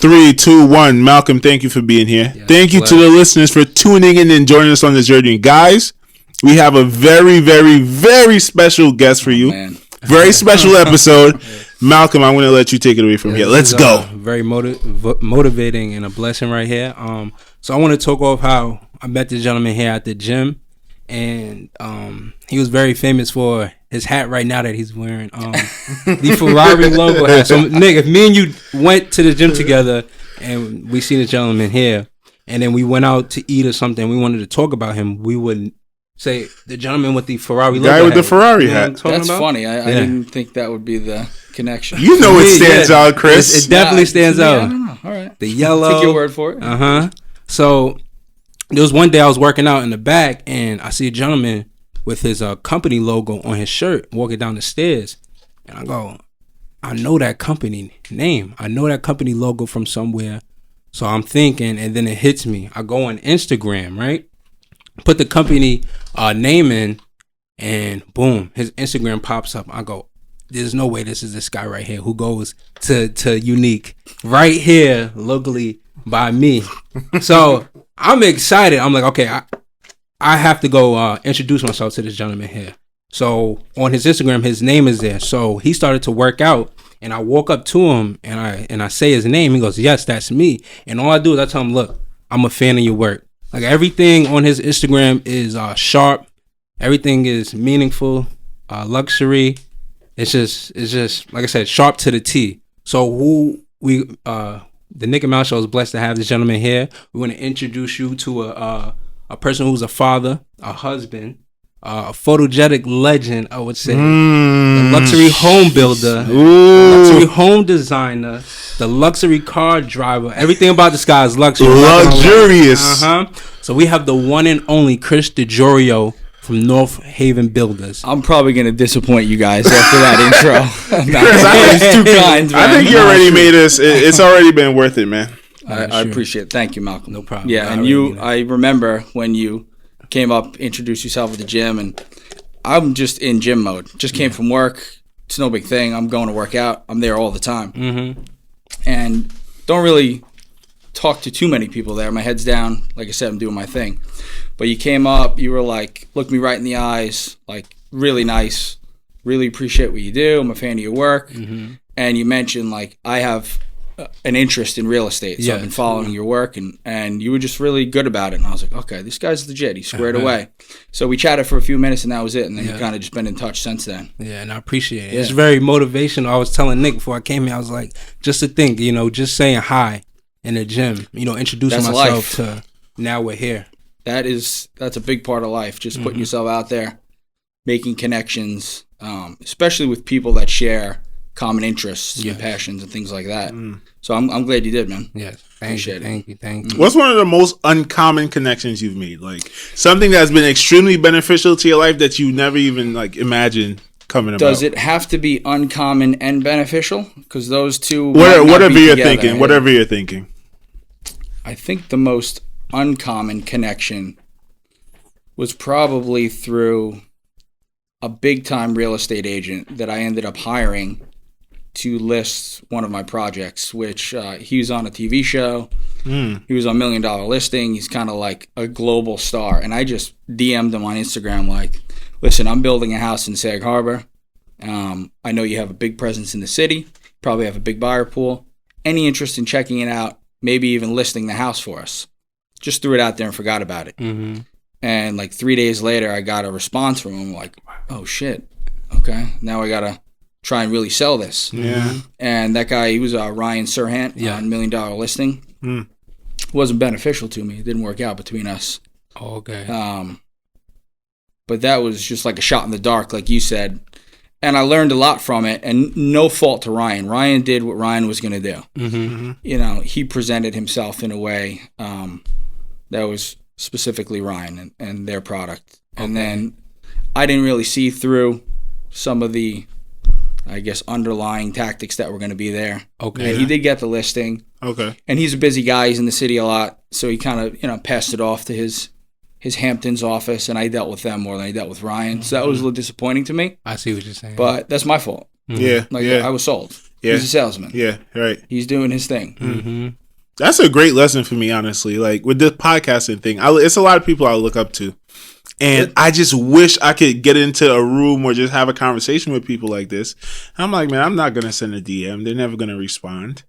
3, 2, 1. Malcolm, thank you for being here. Yeah, thank you to the listeners for tuning in and joining us on this journey. Guys, we have a very, very, very special guest for you. Man. Very special episode. Malcolm, I'm going to let you take it away from here. Let's go. Very motivating and a blessing right here. So I want to talk off how I met this gentleman here at the gym. And he was very famous for his hat right now that he's wearing, the Ferrari logo hat. So Nick, if me and you went to the gym together and we seen this gentleman here, and then we went out to eat or something, we wanted to talk about him, we would say the gentleman with the Ferrari logo guy with hat. the Ferrari You know what hat. I'm talking That's about? funny. I didn't think that would be the connection. You know it stands out, Chris. It definitely stands out. I don't know. All right. The yellow. Take your word for it. So there was one day I was working out in the back and I see a gentleman with his company logo on his shirt walking down the stairs. And I go, I know that company name. I know that company logo from somewhere. So I'm thinking, and then it hits me. I go on Instagram, right? Put the company name in, and boom, his Instagram pops up. I go, there's no way this is this guy right here who goes to Unique right here locally by me. So I'm excited. I'm like, okay, I have to go introduce myself to this gentleman here. So on his Instagram, his name is there. So he started to work out, and I walk up to him and I say his name. He goes, yes, that's me. And all I do is I tell him, look, I'm a fan of your work. Like everything on his Instagram is sharp. Everything is meaningful, luxury. It's just like I said, sharp to the T. So the Nick and Mal Show is blessed to have this gentleman here. We want to introduce you to a person who's a father, a husband, a photogenic legend, I would say, the luxury home builder, the luxury home designer, the luxury car driver. Everything about this guy is luxury. Luxurious. So we have the one and only Chris DiGiorio from North Haven Builders. I'm probably going to disappoint you guys after that intro. It's too kind, man. I think you already made us. It's already been worth it, man. I appreciate it. Thank you, Malcolm. No problem. Yeah, and I remember when you came up, introduced yourself at the gym, and I'm just in gym mode. Just came from work. It's no big thing. I'm going to work out. I'm there all the time. Mm-hmm. And don't really talk to too many people there. My head's down. Like I said, I'm doing my thing. But you came up, you were like, looked me right in the eyes, like, really nice. Really appreciate what you do. I'm a fan of your work. Mm-hmm. And you mentioned, like, I have an interest in real estate. So I've been following your work, and you were just really good about it. And I was like, okay, this guy's legit. He's squared away. So we chatted for a few minutes, and that was it. And then you've kind of just been in touch since then. Yeah, and I appreciate it. Yeah. It's very motivational. I was telling Nick before I came here, I was like, just to think, just saying hi in the gym, introducing myself to now we're here. That's a big part of life, just putting yourself out there, making connections, especially with people that share common interests and passions and things like that. So I'm glad you did, man. Yes, thank you. What's one of the most uncommon connections you've made? Like something that's been extremely beneficial to your life that you never even imagined coming about. Does it have to be uncommon and beneficial? Because those two. Whatever you're thinking. Whatever you're thinking. I think the most uncommon connection was probably through a big time real estate agent that I ended up hiring to list one of my projects, which he was on a TV show. He was on $1 Million Listing. He's kind of like a global star. And I just DM'd him on Instagram like, listen, I'm building a house in Sag Harbor. I know you have a big presence in the city. Probably have a big buyer pool. Any interest in checking it out? Maybe even listing the house for us. Just threw it out there and forgot about it. Mm-hmm. And like 3 days later, I got a response from him like, oh shit, okay, now I gotta try and really sell this. Yeah. And that guy, he was Ryan Serhant on $1 Million Listing. Wasn't beneficial to me. It didn't work out between us. Oh, okay. But that was just like a shot in the dark, like you said. And I learned a lot from it, and no fault to Ryan. Ryan did what Ryan was going to do. Mm-hmm. He presented himself in a way that was specifically Ryan and their product. And then I didn't really see through some of the, I guess, underlying tactics that were going to be there. Okay. And he did get the listing. Okay. And he's a busy guy. He's in the city a lot. So he kind of, passed it off to his Hamptons office, and I dealt with them more than I dealt with Ryan. So that was a little disappointing to me. I see what you're saying. But that's my fault. Yeah. I was sold. Yeah. He's a salesman. Yeah, right. He's doing his thing. Mm-hmm. That's a great lesson for me, honestly. Like with this podcasting thing, it's a lot of people I look up to. And I just wish I could get into a room or just have a conversation with people like this. I'm like, man, I'm not going to send a DM. They're never going to respond.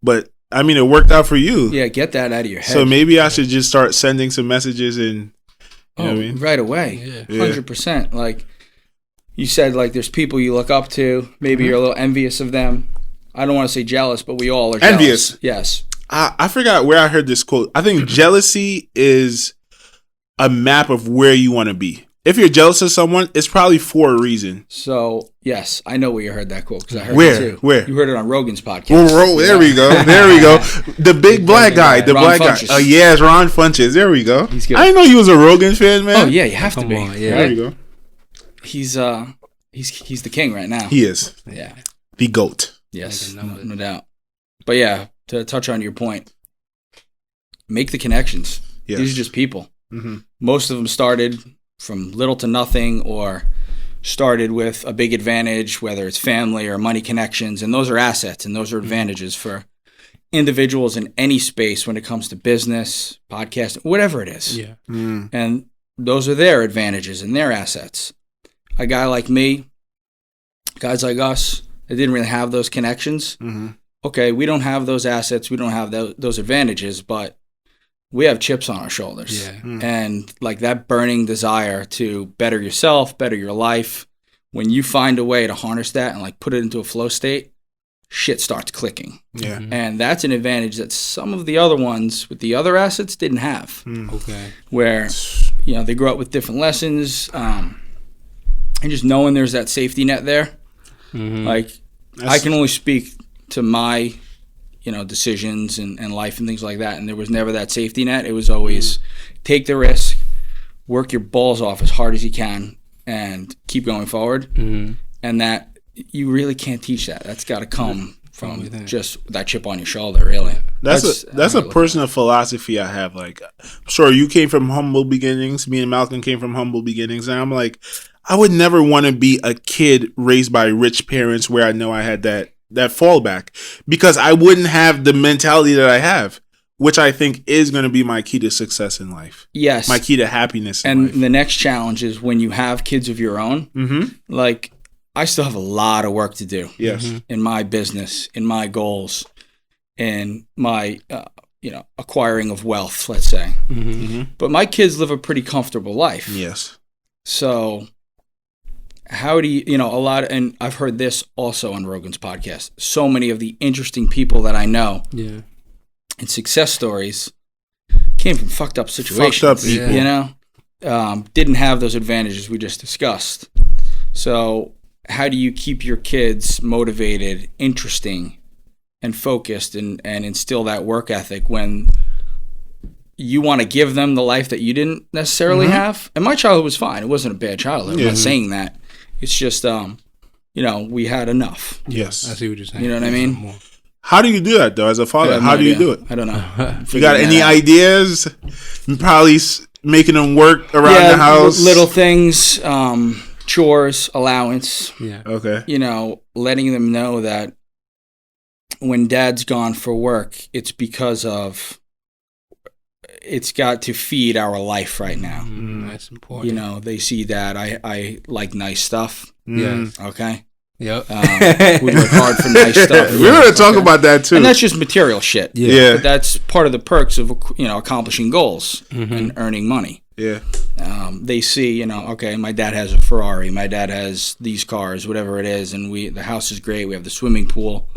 But, I mean, it worked out for you. Yeah, get that out of your head. So maybe I should just start sending some messages and, you know what I mean? Right away. Yeah. 100%. Like, you said, like, there's people you look up to. Maybe you're a little envious of them. I don't want to say jealous, but we all are jealous. Envious. Yes. I forgot where I heard this quote. I think jealousy is a map of where you want to be. If you're jealous of someone, it's probably for a reason. So, yes, I know where you heard that quote because I heard Where? it too. Where? You heard it on Rogan's podcast. There we go. There we go. The big black guy. The Ron black Funches. guy. Oh, yes, Ron Funches. There we go. He's good. I didn't know you was a Rogan fan, man. Oh, yeah, you have to Come be. on, yeah. There Right? you go. He's the king right now. He is. Yeah. The GOAT. Yes, Like a number. no doubt. But yeah, to touch on your point, make the connections. Yes. These are just people. Mm-hmm. Most of them started from little to nothing or started with a big advantage, whether it's family or money connections. And those are assets and those are advantages for individuals in any space when it comes to business, podcasting, whatever it is. Yeah. Mm. And those are their advantages and their assets. A guy like me, guys like us, that didn't really have those connections. Mm-hmm. Okay, we don't have those assets, we don't have those advantages, but we have chips on our shoulders. Yeah. Mm. And like that burning desire to better yourself, better your life, when you find a way to harness that and like put it into a flow state, shit starts clicking. Yeah. Mhm. And that's an advantage that some of the other ones with the other assets didn't have, Mm. Okay. where, you know, they grew up with different lessons, and just knowing there's that safety net there. Mhm. Like, I can only speak to my, you know, decisions and life and things like that. And there was never that safety net. It was always take the risk, work your balls off as hard as you can, and keep going forward. Mhm. And that you really can't teach that. That's got to come from Within. just that chip on your shoulder, really. That's a how I look at personal philosophy I have. Like, sure, you came from humble beginnings. Me and Malcolm came from humble beginnings, and I'm like, I would never want to be a kid raised by rich parents where I know I had that fallback, because I wouldn't have the mentality that I have, which I think is going to be my key to success in life, Yes. my key to happiness in And life. the next challenge is when you have kids of your own, Mm-hmm. like, I still have a lot of work to do. Yes. Mhm. In my business, in my goals, in my acquiring of wealth, let's say. Mhm. Mm-hmm. But my kids live a pretty comfortable life. Yes. So how do you, and I've heard this also on Rogan's podcast. So many of the interesting people that I know Yeah. and success stories came from fucked up situations. Fucked up people. You know, didn't have those advantages we just discussed. So how do you keep your kids motivated, interesting, and focused, and instill that work ethic when you want to give them the life that you didn't necessarily have? And my childhood was fine. It wasn't a bad childhood. I'm Yeah. not saying that. It's just, we had enough. Yes. I see what you're saying. You know what I mean? More. How do you do that though, as a I father? have How no do you idea. do it? I don't know. You got Figuring any that out. ideas? Probably making them work around the house. Little things, chores, allowance, Yeah. Okay. letting them know that when dad's gone for work, it's because of it's got to feed our life right now. That's important. They see that I like nice stuff. Mm. Okay. Yep. We work hard for nice stuff. We're gonna talk about that too. And that's just material shit. Yeah. But that's part of the perks of, accomplishing goals Mm-hmm. and earning money. Yeah. They see, okay, my dad has a Ferrari, my dad has these cars, whatever it is, and the house is great, we have the swimming pool.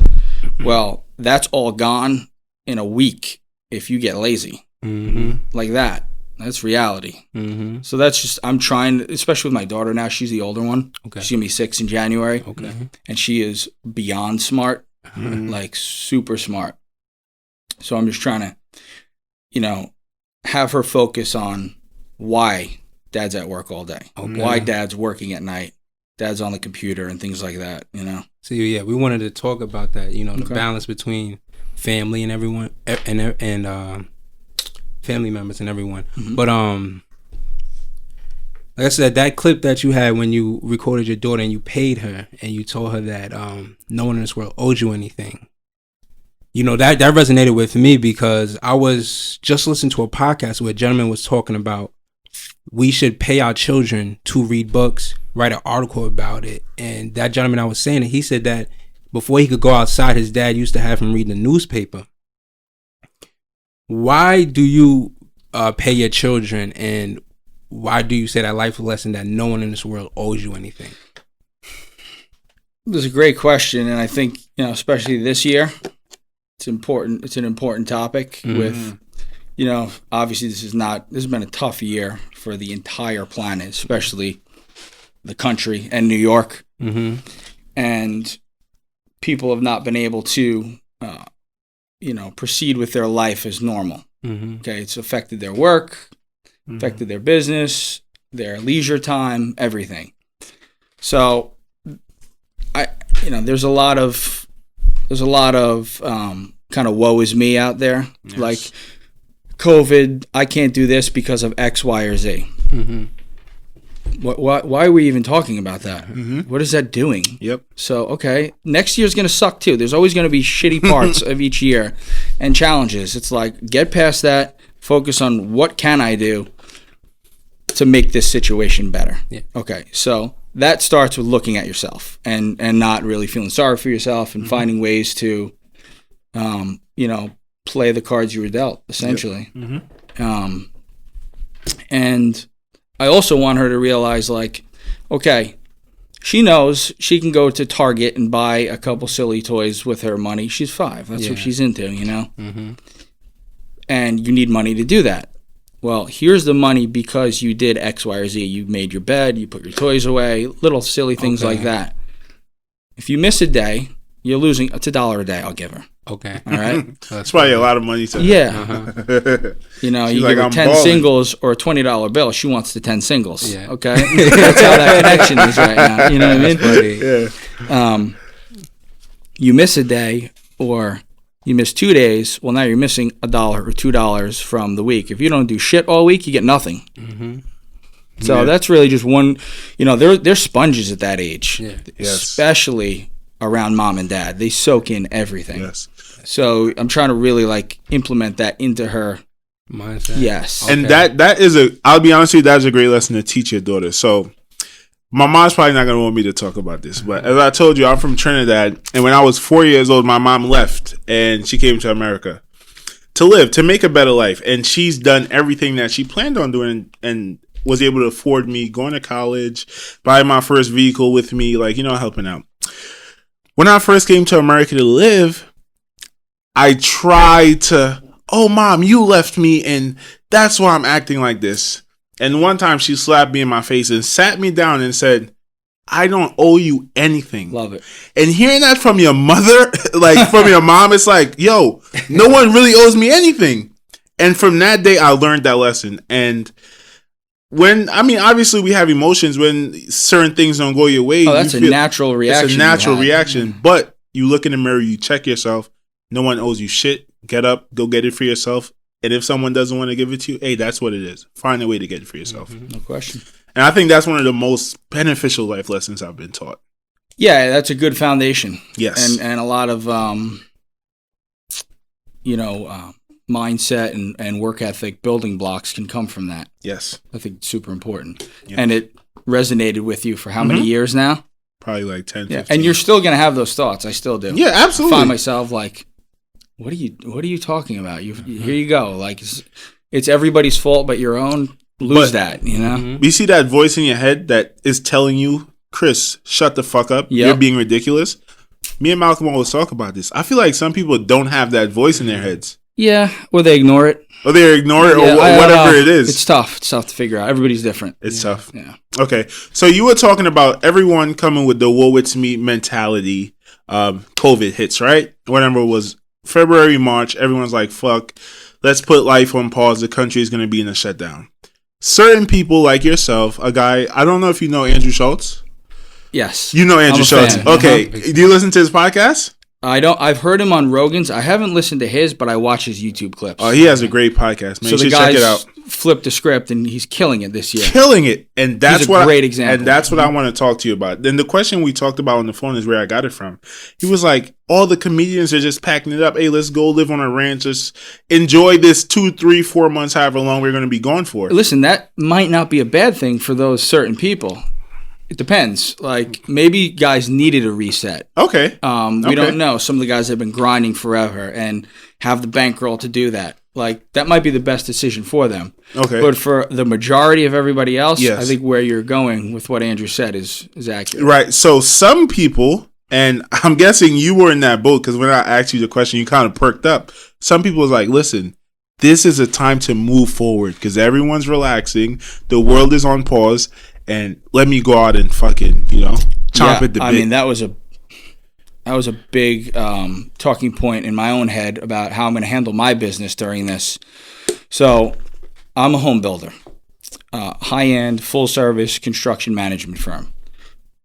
Well, that's all gone in a week if you get lazy. Mm-hmm. Like that. That's reality. Mm-hmm. So that's just, I'm trying, especially with my daughter now, she's the older one. Okay. She's going to be 6 in January. Okay. And she is beyond smart, like super smart. So I'm just trying to, have her focus on why dad's at work all day, Okay. why dad's working at night, dad's on the computer and things like that, So yeah, we wanted to talk about that. The Okay. balance between family and everyone, and family members and everyone. Mhm. But like I said, that clip that you had when you recorded your daughter and you paid her and you told her that no one in this world owes you anything. You know, that resonated with me because I was just listening to a podcast where a gentleman was talking about we should pay our children to read books, write an article about it. And that gentleman I was saying it, he said that before he could go outside, his dad used to have him read the newspaper. Why do you pay your children, and why do you say that life lesson that no one in this world owes you anything? This is a great question, and I think, you know, especially this year, it's important. It's an important topic. With, you know, obviously this has been a tough year for the entire planet, especially the country and New York, and people have not been able to, you know, proceed with their life as normal. Okay, it's affected their work, affected their business, their leisure time, everything. So, you know, there's a lot of kind of woe is me out there. Yes. Like COVID, I can't do this because of X, Y, or Z. Why are we even talking about that? What is that doing? Yep. So, okay, next year's going to suck too. There's always going to be shitty parts of each year and challenges. It's like, get past that, focus on what can I do to make this situation better. Yeah. Okay, so that starts with looking at yourself and not really feeling sorry for yourself and finding ways to, you know, play the cards you were dealt, essentially. Yep. And I also want her to realize, like, okay, she knows she can go to Target and buy a couple silly toys with her money. She's 5. That's what she's into, you know? And you need money to do that. Well, here's the money because you did X, Y, or Z. You made your bed, you put your toys away, little silly things like that. If you miss a day, you're losing. It's $1 a day I'll give her. Okay. All right? That's probably a lot of money to her. Yeah. You know, She's you like, give her I'm 10 balling. singles or a $20 bill. She wants the 10 singles. Yeah. Okay? That's how that connection is right now. You know what I mean? Yeah. You miss a day or you miss 2 days, well, now you're missing $1 or $2 from the week. If you don't do shit all week, you get nothing. So that's really just one, you know, they're sponges at that age. Yeah. Especially around mom and dad. They soak in everything. Yes. So I'm trying to really, like, implement that into her mindset. Yes. And that is I'll be honest with you, that's a great lesson to teach your daughter. So my mom's probably not going to want me to talk about this, but as I told you, I'm from Trinidad, and when I was 4 years old, my mom left, and she came to America to live, to make a better life, and she's done everything that she planned on doing, and was able to afford me going to college, buy my first vehicle with me, like, you know, helping out. When I first came to America to live, I tried to, oh, Mom, you left me, and that's why I'm acting like this. And one time she slapped me in my face and sat me down and said, I don't owe you anything. Love it. And hearing that from your mother, like from your mom, it's like, yo, no one really owes me anything. And from that day, I learned that lesson. And obviously we have emotions when certain things don't go your way. Oh, that's a natural reaction. It's a natural reaction. But you look in the mirror, you check yourself. No one owes you shit. Get up, go get it for yourself. And if someone doesn't want to give it to you, hey, that's what it is. Find a way to get it for yourself. No question. And I think that's one of the most beneficial life lessons I've been taught. Yeah, that's a good foundation. Yes. And a lot of, mindset and work ethic building blocks can come from that. Yes. I think it's super important. Yeah. And it resonated with you for how many years now? Probably like 10, Yeah. 15. And you're still going to have those thoughts. I still do. Yeah, absolutely. I find myself like, what are you talking about? Here you go. Like, it's everybody's fault but your own. Lose that, you know? You see that voice in your head that is telling you, Chris, shut the fuck up. Yep. You're being ridiculous. Me and Malcolm always talk about this. I feel like some people don't have that voice in their heads. Yeah, or they ignore it. Or they ignore it, Yeah, or I don't whatever know. it is. It's tough. It's tough to figure out. Everybody's different. It's tough. Yeah. Okay. So you were talking about everyone coming with the woe it's me mentality. COVID hits, right? Whatever it was, February, March, everyone's like, fuck, let's put life on pause. The country is going to be in a shutdown. Certain people like yourself, a guy, I don't know if you know Andrew Schultz. Yes. You know Andrew I'm a Schultz. fan. Okay. Do you listen to his podcast? I don't. I've heard him on Rogan's. I haven't listened to his, but I watch his YouTube clips. Oh, he has a great podcast, man. So You the should check guy's it out. flipped the script and he's killing it this year. Killing it, and that's He's a what great example. And that's what I want to talk to you about. Then the question we talked about on the phone is where I got it from. He was like, all the comedians are just packing it up. Hey, let's go live on a ranch. Just enjoy this 2, 3, 4 months, however long we're going to be gone for. Listen, that might not be a bad thing for those certain people. It depends. Like, maybe guys needed a reset. Okay. We don't know. Some of the guys have been grinding forever and have the bankroll to do that. Like, that might be the best decision for them. Okay. But for the majority of everybody else, Yes. I think where you're going with what Andrew said is accurate. Right. So some people, and I'm guessing you were in that boat because when I asked you the question, you kind of perked up. Some people was like, listen, this is a time to move forward because everyone's relaxing. The world is on pause. And let me go out and fucking, chomp at the bit. I mean, that was a big talking point in my own head about how I'm going to handle my business during this. So I'm a home builder, high-end, full-service construction management firm.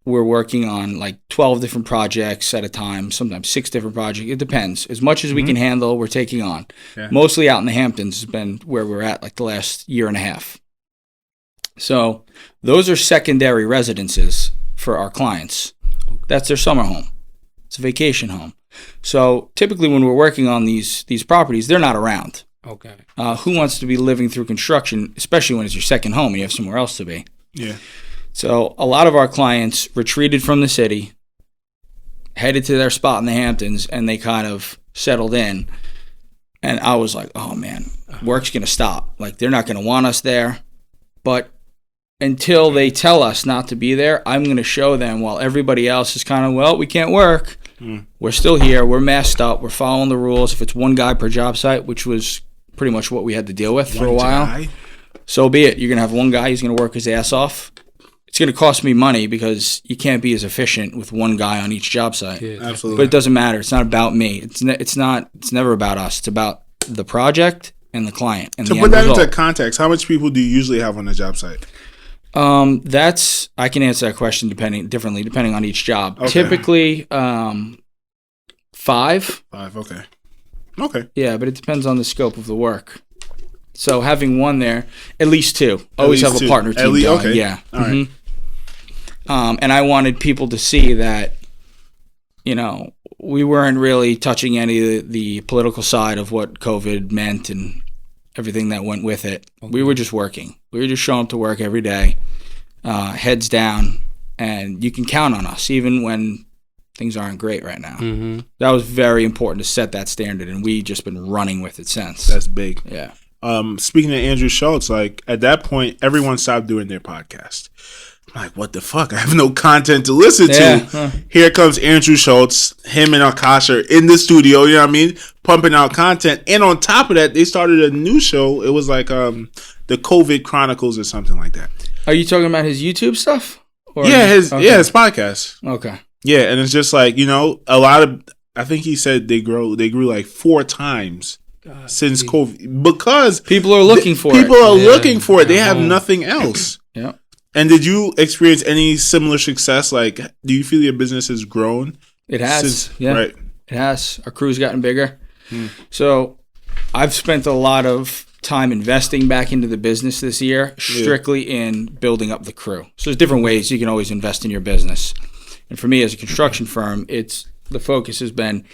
We're working on like 12 different projects at a time, sometimes 6 different projects. It depends. As much as we can handle, we're taking on. Yeah. Mostly out in the Hamptons has been where we're at like the last year and a half. So those are secondary residences for our clients. That's their summer home. It's a vacation home. So typically when we're working on these properties, they're not around. Okay. Who wants to be living through construction, especially when it's your second home and you have somewhere else to be? Yeah. So a lot of our clients retreated from the city, headed to their spot in the Hamptons, and they kind of settled in. And I was like, oh man, work's going to stop. Like, they're not going to want us there. But until they tell us not to be there, I'm going to show them while everybody else is kind of, well, we can't work. We're still here. We're masked up. We're following the rules. If it's one guy per job site, which was pretty much what we had to deal with for a while, so be it. You're going to have one guy who's going to work his ass off. It's going to cost me money because you can't be as efficient with one guy on each job site. Yeah, Absolutely. But it doesn't matter. It's not about me. It's never about us. It's about the project and the client. And To the put end that result. into context, how much people do you usually have on a job site? I can answer that question depending on each job. Okay. Typically, 5. 5, okay. Okay. Yeah, but it depends on the scope of the work. So having one there, at least 2. Always least have a 2. partner At team least- going. okay. Yeah. All right. And I wanted people to see that, we weren't really touching any of the political side of what COVID meant and everything that went with it. Okay. We were just working. We were just showing up to work every day, heads down, and you can count on us even when things aren't great right now. Mm-hmm. That was very important to set that standard, and we just been running with it since. That's big. Yeah. Speaking of Andrew Schultz, like at that point, everyone stopped doing their podcast. I'm like, what the fuck? I have no content to listen Yeah. to. Here comes Andrew Schultz, him and Akash are in the studio, you know what I mean? Pumping out content. And on top of that, they started a new show. It was like the COVID Chronicles or something like that. Are you talking about his YouTube stuff? Or His okay. his podcast. Okay. Yeah, and it's just like, a lot of, I think he said they grew like 4 times since COVID because People are looking for it. people are Yeah. looking for it. They have Uh-huh. nothing else. Yeah. And did you experience any similar success? Like, do you feel your business has grown? It has. Yeah. Right. It has. Our crew's gotten bigger. So I've spent a lot of time investing back into the business this year, strictly in building up the crew. So there's different ways you can always invest in your business. And for me as a construction firm, the focus has been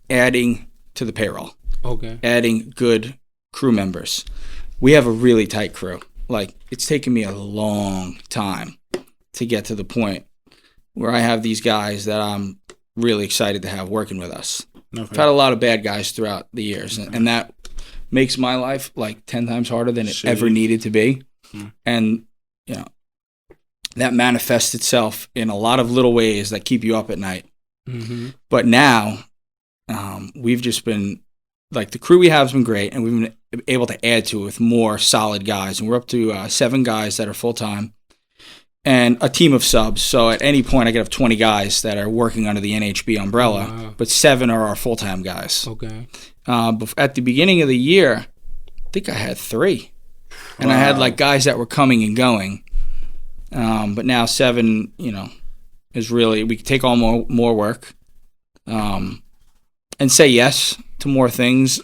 adding to the payroll, Okay. adding good crew members. We have a really tight crew. Like, it's taken me a long time to get to the point where I have these guys that I'm really excited to have working with us. I've had a lot of bad guys throughout the years, and that makes my life like 10 times harder than it ever needed to be. And, that manifests itself in a lot of little ways that keep you up at night. Mm-hmm. But now, we've just been, like, the crew we have has been great, and we've been able to add to it with more solid guys. And we're up to 7 guys that are full-time and a team of subs. So at any point, I could have 20 guys that are working under the NHB umbrella, Wow. but 7 are our full-time guys. Okay. At the beginning of the year, I think I had 3. And I had, like, guys that were coming and going. But now 7, is really, we can take on more work and say yes to more things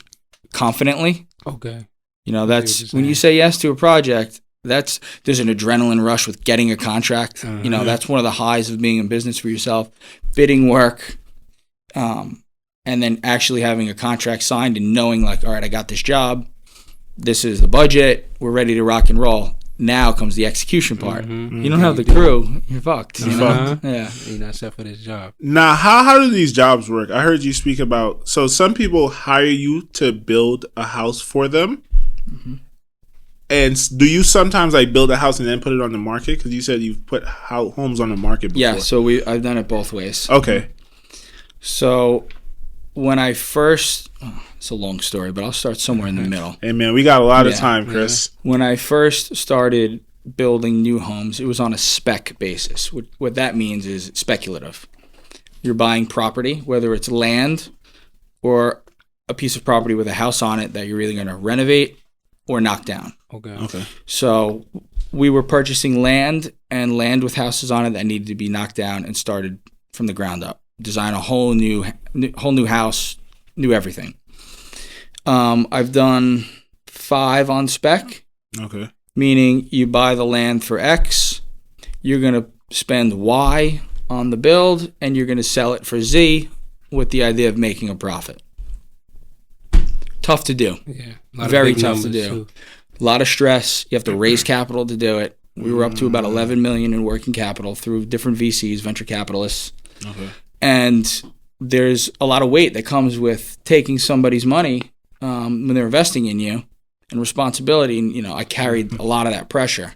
confidently. Okay. You know, that's when you say yes to a project. There's an adrenaline rush with getting a contract. You know, that's one of the highs of being in business for yourself, bidding work, and then actually having a contract signed and knowing like, all right, I got this job. This is the budget. We're ready to rock and roll. Now comes the execution part. You don't have the crew, you're fucked. You know? Yeah, you're not set for this job. Now, how do these jobs work? I heard you speak about, so some people hire you to build a house for them. And do you sometimes like build a house and then put it on the market? Because you said you've put homes on the market before. Yeah, so I've done it both ways. Okay. So when I first, it's a long story, but I'll start somewhere in the middle. Hey man, we got a lot of time, Chris. When I first started building new homes, it was on a spec basis. What that means is speculative. You're buying property, whether it's land or a piece of property with a house on it that you're either going to renovate or knock down. Okay. So we were purchasing land and land with houses on it that needed to be knocked down and started from the ground up. Design a whole new house, new everything. I've done 5 on spec. Okay. Meaning you buy the land for X, you're going to spend Y on the build, and you're going to sell it for Z with the idea of making a profit. Tough to do. Yeah. Very tough to do. A lot of stress. You have to raise capital to do it. We were up to about $11 million in working capital through different VCs, venture capitalists. Okay. And there's a lot of weight that comes with taking somebody's money when they're investing in you, and responsibility. And, you know, I carried a lot of that pressure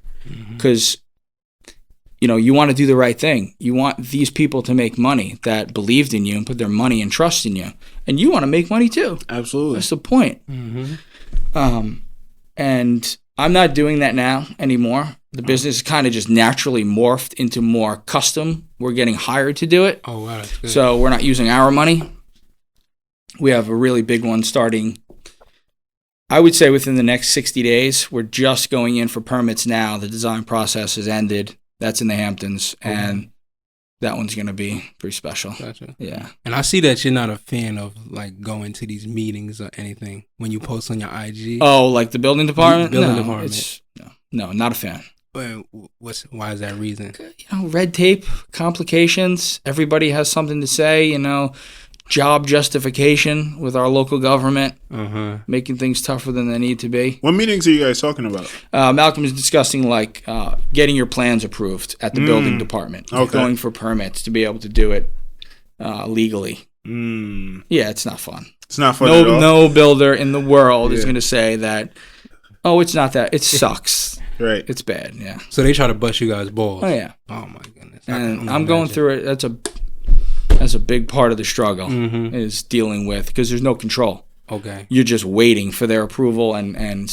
because, you know, you want to do the right thing. You want these people to make money that believed in you and put their money and trust in you. And you want to make money too. Absolutely. That's the point. And I'm not doing that now anymore. The business kind of just naturally morphed into more custom. We're getting hired to do it. Oh, wow. That's good. So we're not using our money. We have a really big one starting, I would say, within the next 60 days. We're just going in for permits now. The design process has ended. That's in the Hamptons. And that one's going to be pretty special. Gotcha. Yeah. And I see that you're not a fan of like going to these meetings or anything when you post on your IG. Oh, like the building department? Building No, department. No, not a fan. But why is that reason? You know, red tape, complications. Everybody has something to say, you know. Job justification with our local government, making things tougher than they need to be. What meetings are you guys talking about? Malcolm is discussing like getting your plans approved at the building department, going for permits to be able to do it legally. Yeah, it's not fun. It's not fun at all. No builder in the world is going to say that, oh, it's not that. It sucks. Right. It's bad, yeah. So they try to bust you guys' balls. Oh, yeah. Oh, my goodness. And I'm going through it. That's a big part of the struggle is dealing with, because there's no control. Okay. You're just waiting for their approval and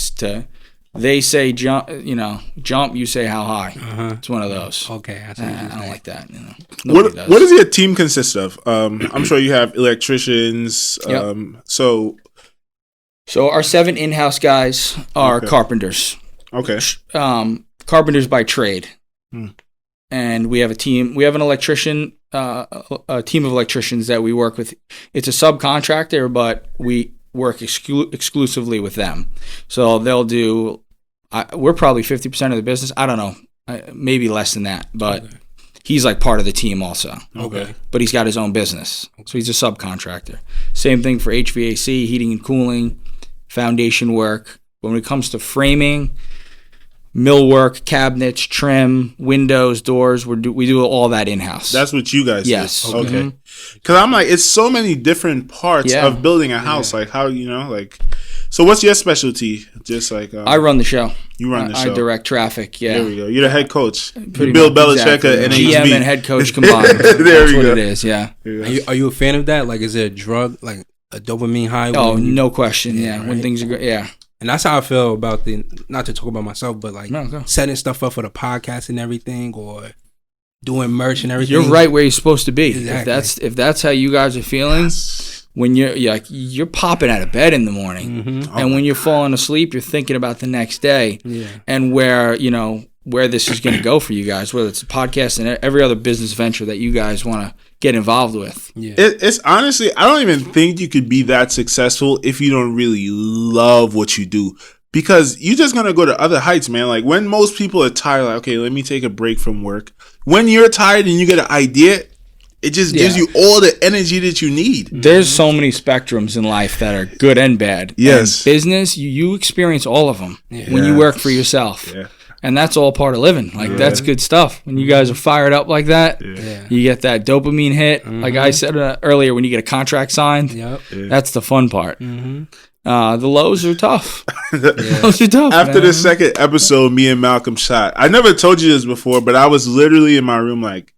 they say jump, you say how high. It's one of those. Okay. I don't like that. You know. What does your team consist of? I'm sure you have electricians. Yep. So our 7 in-house guys are carpenters. Okay. Carpenters by trade. And we have a team. We have an electrician, a team of electricians that we work with. It's a subcontractor, but we work exclusively with them. So they'll do. We're probably 50% of the business. I don't know, maybe less than that. But he's like part of the team also. Okay. But he's got his own business, so he's a subcontractor. Same thing for HVAC, heating and cooling, foundation work. When it comes to framing, millwork, cabinets, trim, windows, doors, we do all that in-house. That's what you guys yes. do? Okay. Because I'm like, it's so many different parts of building a house. Like how, so what's your specialty? Just like... I run the show. You run the show. I direct traffic, yeah. There we go. You're the head coach. Pretty Bill much, Belichick and GM and head coach combined. There That's we what go. it is, yeah. Are you a fan of that? Like, is it a drug, like a dopamine high? Oh, no question, yeah. Right? When things are good, yeah. And that's how I feel about not to talk about myself, but like No, setting stuff up for the podcast and everything, or doing merch and everything. You're right where you're supposed to be. Exactly. If that's how you guys are feeling, when you're popping out of bed in the morning, and when you're falling asleep, you're thinking about the next day, and where this is going to go for you guys, whether it's a podcast and every other business venture that you guys want to get involved with. Yeah. It's honestly, I don't even think you could be that successful if you don't really love what you do. because you're just gonna go to other heights, man. Like when most people are tired, like okay, let me take a break from work. When you're tired and you get an idea, it just gives you all the energy that you need. There's so many spectrums in life that are good and bad. Yes. And business, you experience all of them when you work for yourself. Yeah. And that's all part of living. Like, that's good stuff. When you guys are fired up like that, you get that dopamine hit. Like I said earlier, when you get a contract signed, that's the fun part. The lows are tough. Those are tough. After the second episode, me and Malcolm shot. I never told you this before, but I was literally in my room like,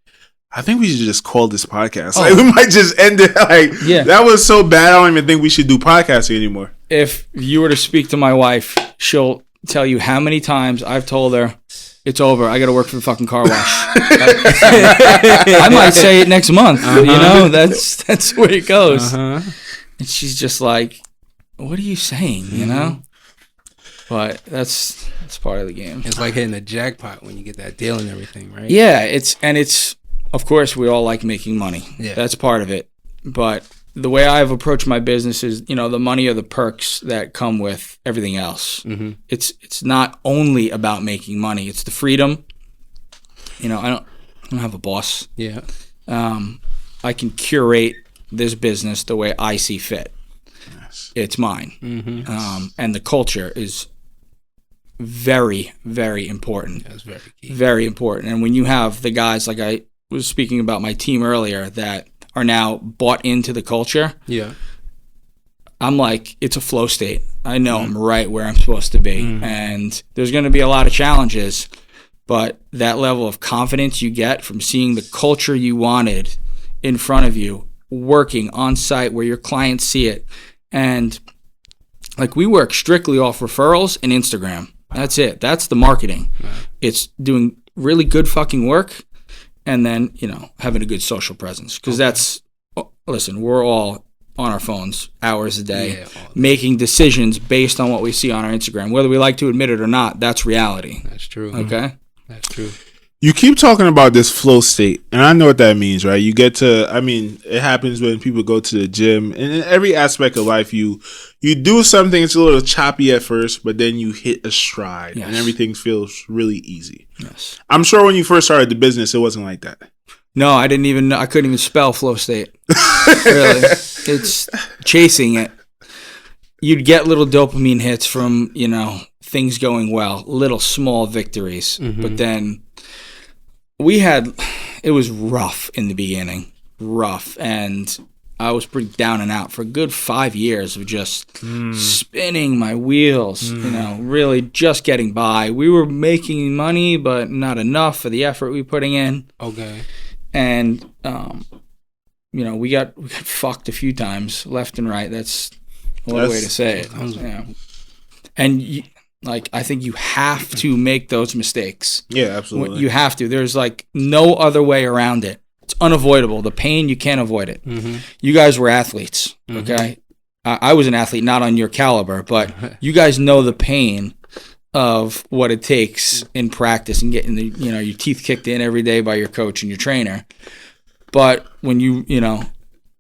I think we should just call this podcast. Like, we might just end it. Like, that was so bad. I don't even think we should do podcasting anymore. If you were to speak to my wife, she'll tell you how many times I've told her, it's over. I got to work for the fucking car wash. I might say it next month. You know, that's the way it goes. And she's just like, what are you saying? You know? But that's part of the game. It's like hitting the jackpot when you get that deal and everything, right? Yeah, it's of course we all like making money. Yeah. That's part of it. But the way I've approached my business is, you know, the money are the perks that come with everything else. It's not only about making money. It's the freedom. You know, I don't have a boss. Yeah. I can curate this business the way I see fit. Yes. It's mine. And the culture is very, very important. That's very key. Very important. And when you have the guys, like I was speaking about my team earlier, that are now bought into the culture, I'm like, it's a flow state. I know I'm right where I'm supposed to be. And there's going to be a lot of challenges, but that level of confidence you get from seeing the culture you wanted in front of you, working on site where your clients see it. And like, we work strictly off referrals and Instagram. That's it. That's the marketing. It's doing really good fucking work, and then, you know, having a good social presence. Because that's, listen, we're all on our phones hours a day, making decisions based on what we see on our Instagram. Whether we like to admit it or not, that's reality. That's true. Okay? That's true. You keep talking about this flow state, and I know what that means, right? You get to, I mean, it happens when people go to the gym, and in every aspect of life, you do something, it's a little choppy at first, but then you hit a stride, and everything feels really easy. Yes. I'm sure when you first started the business, it wasn't like that. No, I didn't even know. I couldn't even spell flow state. Really. It's chasing it. You'd get little dopamine hits from, you know, things going well, little small victories, but then it was rough in the beginning, and I was pretty down and out for a good 5 years of just spinning my wheels, you know, really just getting by. We were making money, but not enough for the effort we were putting in. Okay. And, you know, we got fucked a few times, left and right. That's one way to say it. Yeah. And I think you have to make those mistakes. Yeah, absolutely. You have to. There's like no other way around it. It's unavoidable. The pain, you can't avoid it. You guys were athletes, okay? I was an athlete, not on your caliber, but you guys know the pain of what it takes in practice and getting your teeth kicked in every day by your coach and your trainer. But when you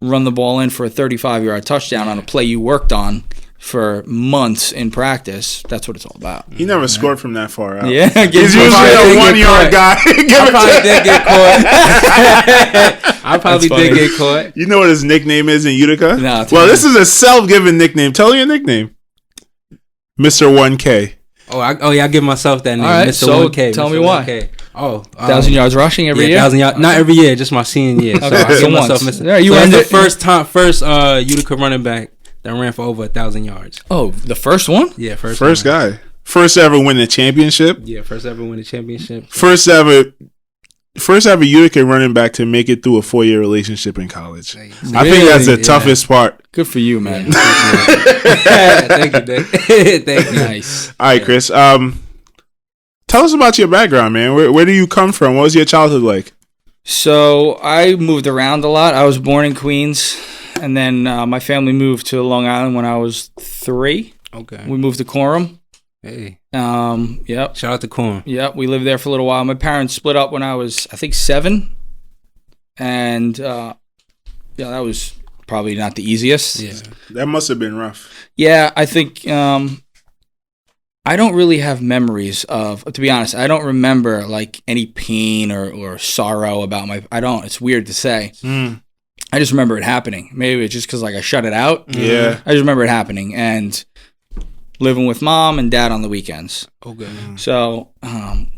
run the ball in for a 35-yard touchdown on a play you worked on for months in practice, that's what it's all about. He never scored from that far out. Yeah, he's usually a 1-yard guy. I probably did get caught. I probably did get caught. You know what his nickname is in Utica? No, well, this is a self-given nickname. Tell your nickname. Mr. 1K. Oh, yeah, I give myself that name, all right, Mr. so 1K. Tell Mr. me why. 1K. Oh, 1,000 yards rushing every year? 1,000 yards. Not every year, just my senior year. So Okay, I give so myself once. Mr. Yeah, you so earned that's it. the first Utica running back that ran for over 1,000 yards. Oh, the first one? Yeah, first guy. First ever win the championship. Yeah, first ever win the championship. First ever Utica running back to make it through a 4-year relationship in college. Really? I think that's the toughest part. Good for you, man. Thank you, Dick. Thank you. Nice. All right, Chris. Tell us about your background, man. Where do you come from? What was your childhood like? So I moved around a lot. I was born in Queens, and then my family moved to Long Island when I was 3. Okay. We moved to Coram. Hey. Yep. Shout out to Corn. Yep. We lived there for a little while. My parents split up when I was, I think, 7, and that was probably not the easiest. Yeah. That must have been rough. Yeah, I think I don't really have memories of, to be honest, I don't remember like any pain or sorrow about I don't. It's weird to say. I just remember it happening. Maybe it's just because like I shut it out. Yeah. I just remember it happening and living with mom and dad on the weekends. Okay. So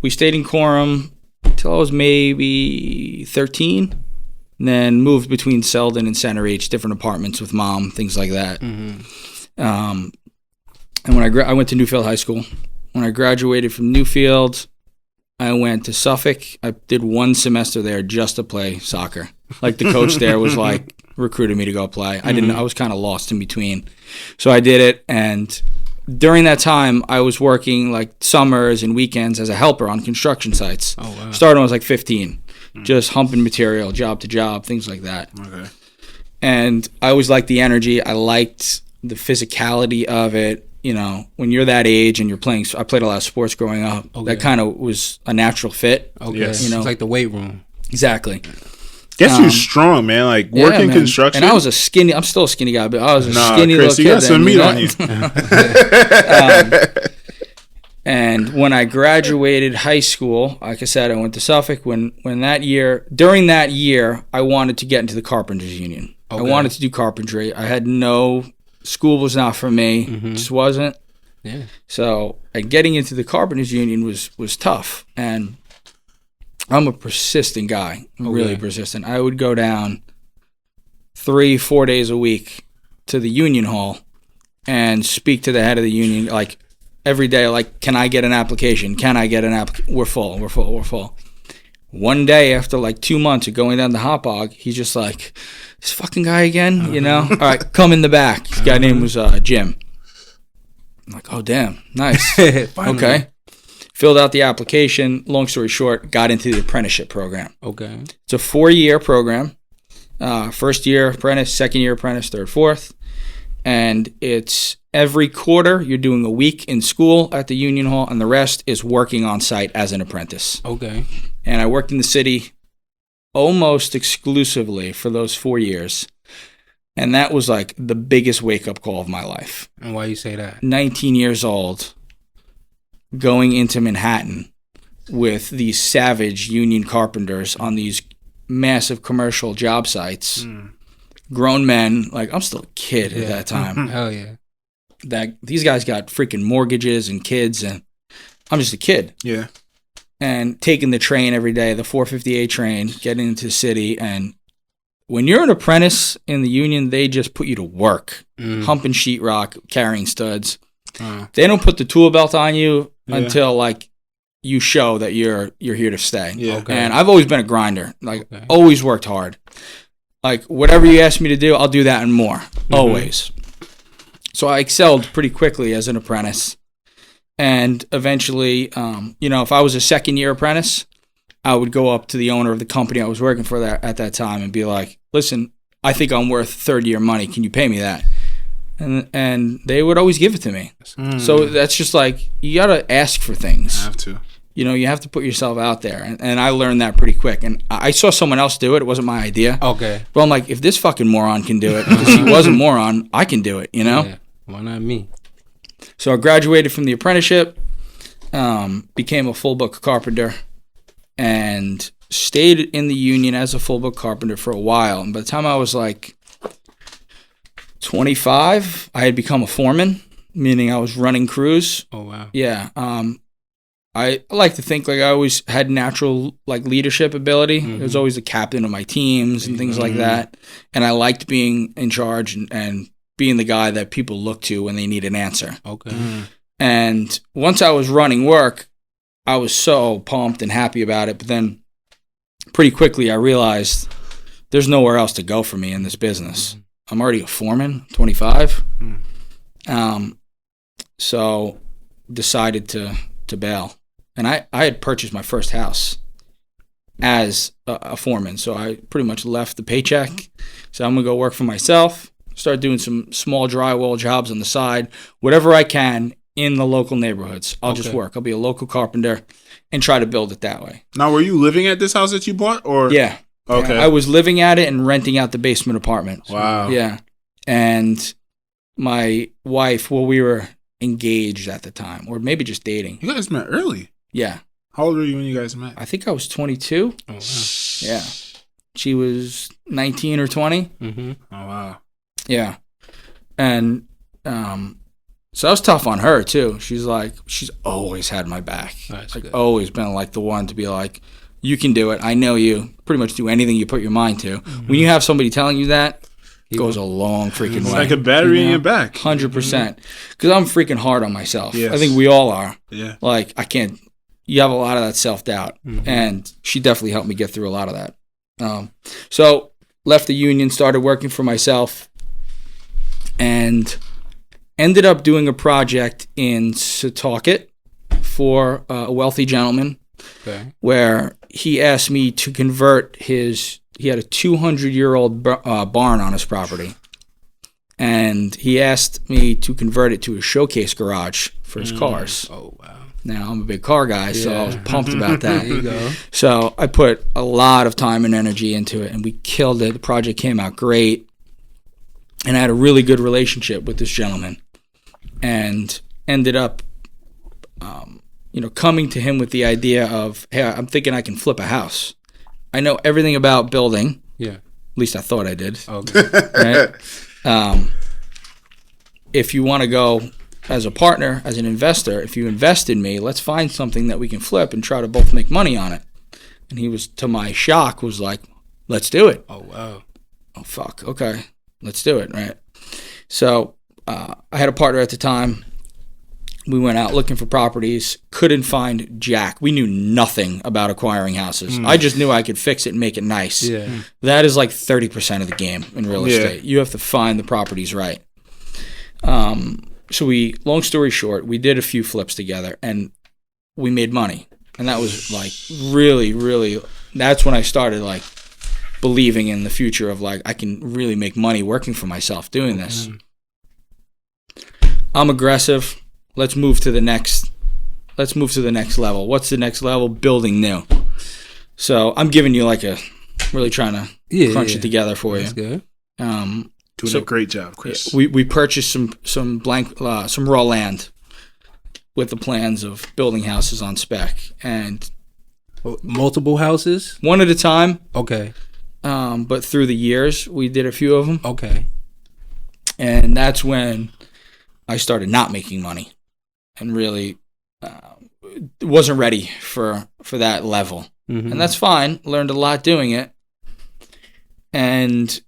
we stayed in Coram till I was maybe 13, and then moved between Selden and Center H, different apartments with mom, things like that. And when I went to Newfield High School. When I graduated from Newfield, I went to Suffolk. I did 1 semester there just to play soccer. Like the coach there was like recruited me to go play. I was kind of lost in between. So I did it, and during that time I was working like summers and weekends as a helper on construction sites. Oh wow. Started when I was like 15. Just humping material, job to job, things like that. Okay. And I always liked the energy. I liked the physicality of it. You know, when you're that age and you're playing, I played a lot of sports growing up. Okay. That kind of was a natural fit. Okay. Yes. You know, It's like the weight room. exactly. Guess you're strong, man. Like Yeah, working man. construction. And I was a skinny. I'm still a skinny guy, but I was a skinny Chris, little you kid. got some then, meat on you. And when I graduated high school, like I said, I went to Suffolk. During that year, I wanted to get into the Carpenters Union. Okay. I wanted to do carpentry. I had school was not for me. Just wasn't. Yeah. So getting into the Carpenters Union was tough. And I'm a persistent guy. I'm really persistent. I would go down 3-4 days a week to the union hall and speak to the head of the union, like every day, like, can I get an application? Can I get an application? We're full. One day after like 2 months of going down the hot bog, he's just like, this fucking guy again, you know? All right, come in the back. This guy name was Jim. I'm like, oh, damn, nice. Okay. Filled out the application. Long story short, got into the apprenticeship program. Okay. It's a 4-year program. First year apprentice, second year apprentice, third, fourth. And it's every quarter you're doing a week in school at the union hall, and the rest is working on site as an apprentice. Okay. And I worked in the city almost exclusively for those 4 years. And that was like the biggest wake-up call of my life. And why you say that? 19 years old, going into Manhattan with these savage union carpenters on these massive commercial job sites. Grown men, like I'm still a kid at that time. Hell yeah. That these guys got freaking mortgages and kids, and I'm just a kid. Yeah. And taking the train every day, the 458 train, getting into the city. And when you're an apprentice in the union, they just put you to work, humping sheetrock, carrying studs. They don't put the tool belt on you until like you show that you're here to stay. Yeah. Okay. And I've always been a grinder, like always worked hard. Like whatever you ask me to do, I'll do that and more, always. So I excelled pretty quickly as an apprentice. And eventually, if I was a second year apprentice, I would go up to the owner of the company I was working for at that time and be like, listen, I think I'm worth third year money. Can you pay me that? And they would always give it to me. So that's just like, you got to ask for things. I have to. You have to put yourself out there. And I learned that pretty quick. And I saw someone else do it. It wasn't my idea. Okay. But I'm like, if this fucking moron can do it, because he was a moron, I can do it, Yeah. Why not me? So I graduated from the apprenticeship, became a full book carpenter, and stayed in the union as a full book carpenter for a while. And by the time I was like 25, I had become a foreman, meaning I was running crews. Oh wow. Yeah. I like to think like I always had natural like leadership ability. I was always the captain of my teams and things like that. And I liked being in charge and being the guy that people look to when they need an answer. Okay. And once I was running work, I was so pumped and happy about it. But then pretty quickly I realized there's nowhere else to go for me in this business. I'm already a foreman, 25. So decided to bail. And I had purchased my first house as a foreman. So I pretty much left the paycheck. So I'm going to go work for myself, start doing some small drywall jobs on the side, whatever I can in the local neighborhoods. I'll just work. I'll be a local carpenter and try to build it that way. Now, were you living at this house that you bought, or? Yeah. Okay. I was living at it and renting out the basement apartment. Wow. Yeah. And my wife, we were engaged at the time, or maybe just dating. You guys met early. Yeah. How old were you when you guys met? I think I was 22. Oh, wow. Yeah. She was 19 or 20. Mm-hmm. Oh wow. Yeah. And so that was tough on her too. She's always had my back. That's like good. always been like the one to be like, you can do it. I know you. Pretty much do anything you put your mind to. When you have somebody telling you that, it goes a long freaking It's way. like a battery in your back. 100%. Because I'm freaking hard on myself. Yes. I think we all are. Yeah. Like, I can't. You have a lot of that self-doubt. And she definitely helped me get through a lot of that. So left the union, started working for myself, and ended up doing a project in Setauket for a wealthy gentleman, Okay. where he asked me to convert he had a 200-year-old barn on his property, and he asked me to convert it to a showcase garage for his cars. Oh, wow. Now, I'm a big car guy, so I was Yeah. pumped about that. There you go. So I put a lot of time and energy into it, and we killed it. The project came out great, and I had a really good relationship with this gentleman, and ended up, coming to him with the idea of, hey, I'm thinking I can flip a house. I know everything about building. Yeah. At least I thought I did. Okay. Right? If you want to go as a partner, as an investor, if you invest in me, let's find something that we can flip and try to both make money on it. And he was, to my shock, was like, let's do it. Oh, wow. Oh, fuck. Okay. Let's do it. Right. So I had a partner at the time. We went out looking for properties, couldn't find jack. We knew nothing about acquiring houses. I just knew I could fix it and make it nice. Yeah. That is like 30% of the game in real estate. You have to find the properties right. So long story short, we did a few flips together and we made money. And that was like really, really, that's when I started like believing in the future of like, I can really make money working for myself doing this. I'm aggressive. Let's move to the next level. What's the next level? Building new. So I'm giving you like really trying to crunch it together for That's you. good. Doing a great job, Chris. We purchased some raw land with the plans of building houses on spec, and Multiple houses? one at a time. Okay. But through the years, we did a few of them, Okay. and that's when I started not making money, and really wasn't ready for that level. Mm-hmm. And that's fine. Learned a lot doing it, and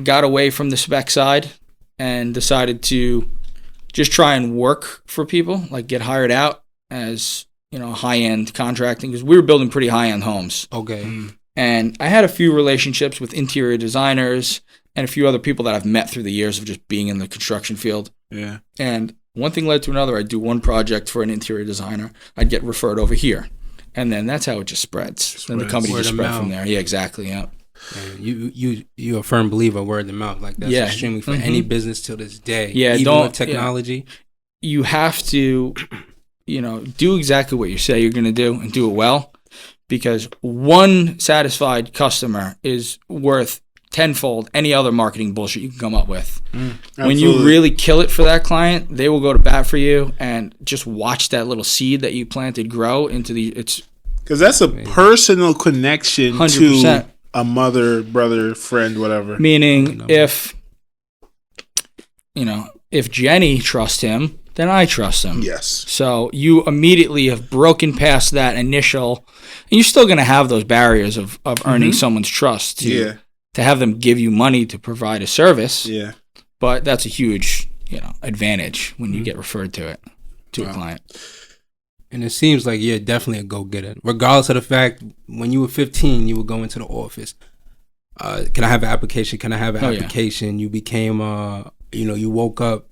got away from the spec side and decided to just try and work for people, like get hired out as, high-end contracting, because we were building pretty high-end homes. Okay. And I had a few relationships with interior designers and a few other people that I've met through the years of just being in the construction field. Yeah. And one thing led to another. I'd do one project for an interior designer. I'd get referred over here. And then that's how it just spreads. Then the company Word just of spread mouth. from there. Yeah, exactly. Yeah. And you're a firm believer of word of mouth. Like that's Yeah. extremely for any business till this day. Yeah, Even don't- with technology. You have to, do exactly what you say you're going to do and do it well, because one satisfied customer is worth tenfold any other marketing bullshit you can come up with. When you really kill it for that client, they will go to bat for you, and just watch that little seed that you planted grow into it's Because that's a personal connection 100%. to a mother, brother, friend, whatever. Meaning if Jenny trusts him, then I trust him. Yes. So you immediately have broken past that initial, and you're still going to have those barriers of earning someone's trust to have them give you money to provide a service. Yeah. But that's a huge, advantage when you get referred to it to a client. And it seems like you're definitely a go-getter. Regardless of the fact, when you were 15, you would go into the office. Can I have an application? Can I have an application? You became, you woke up,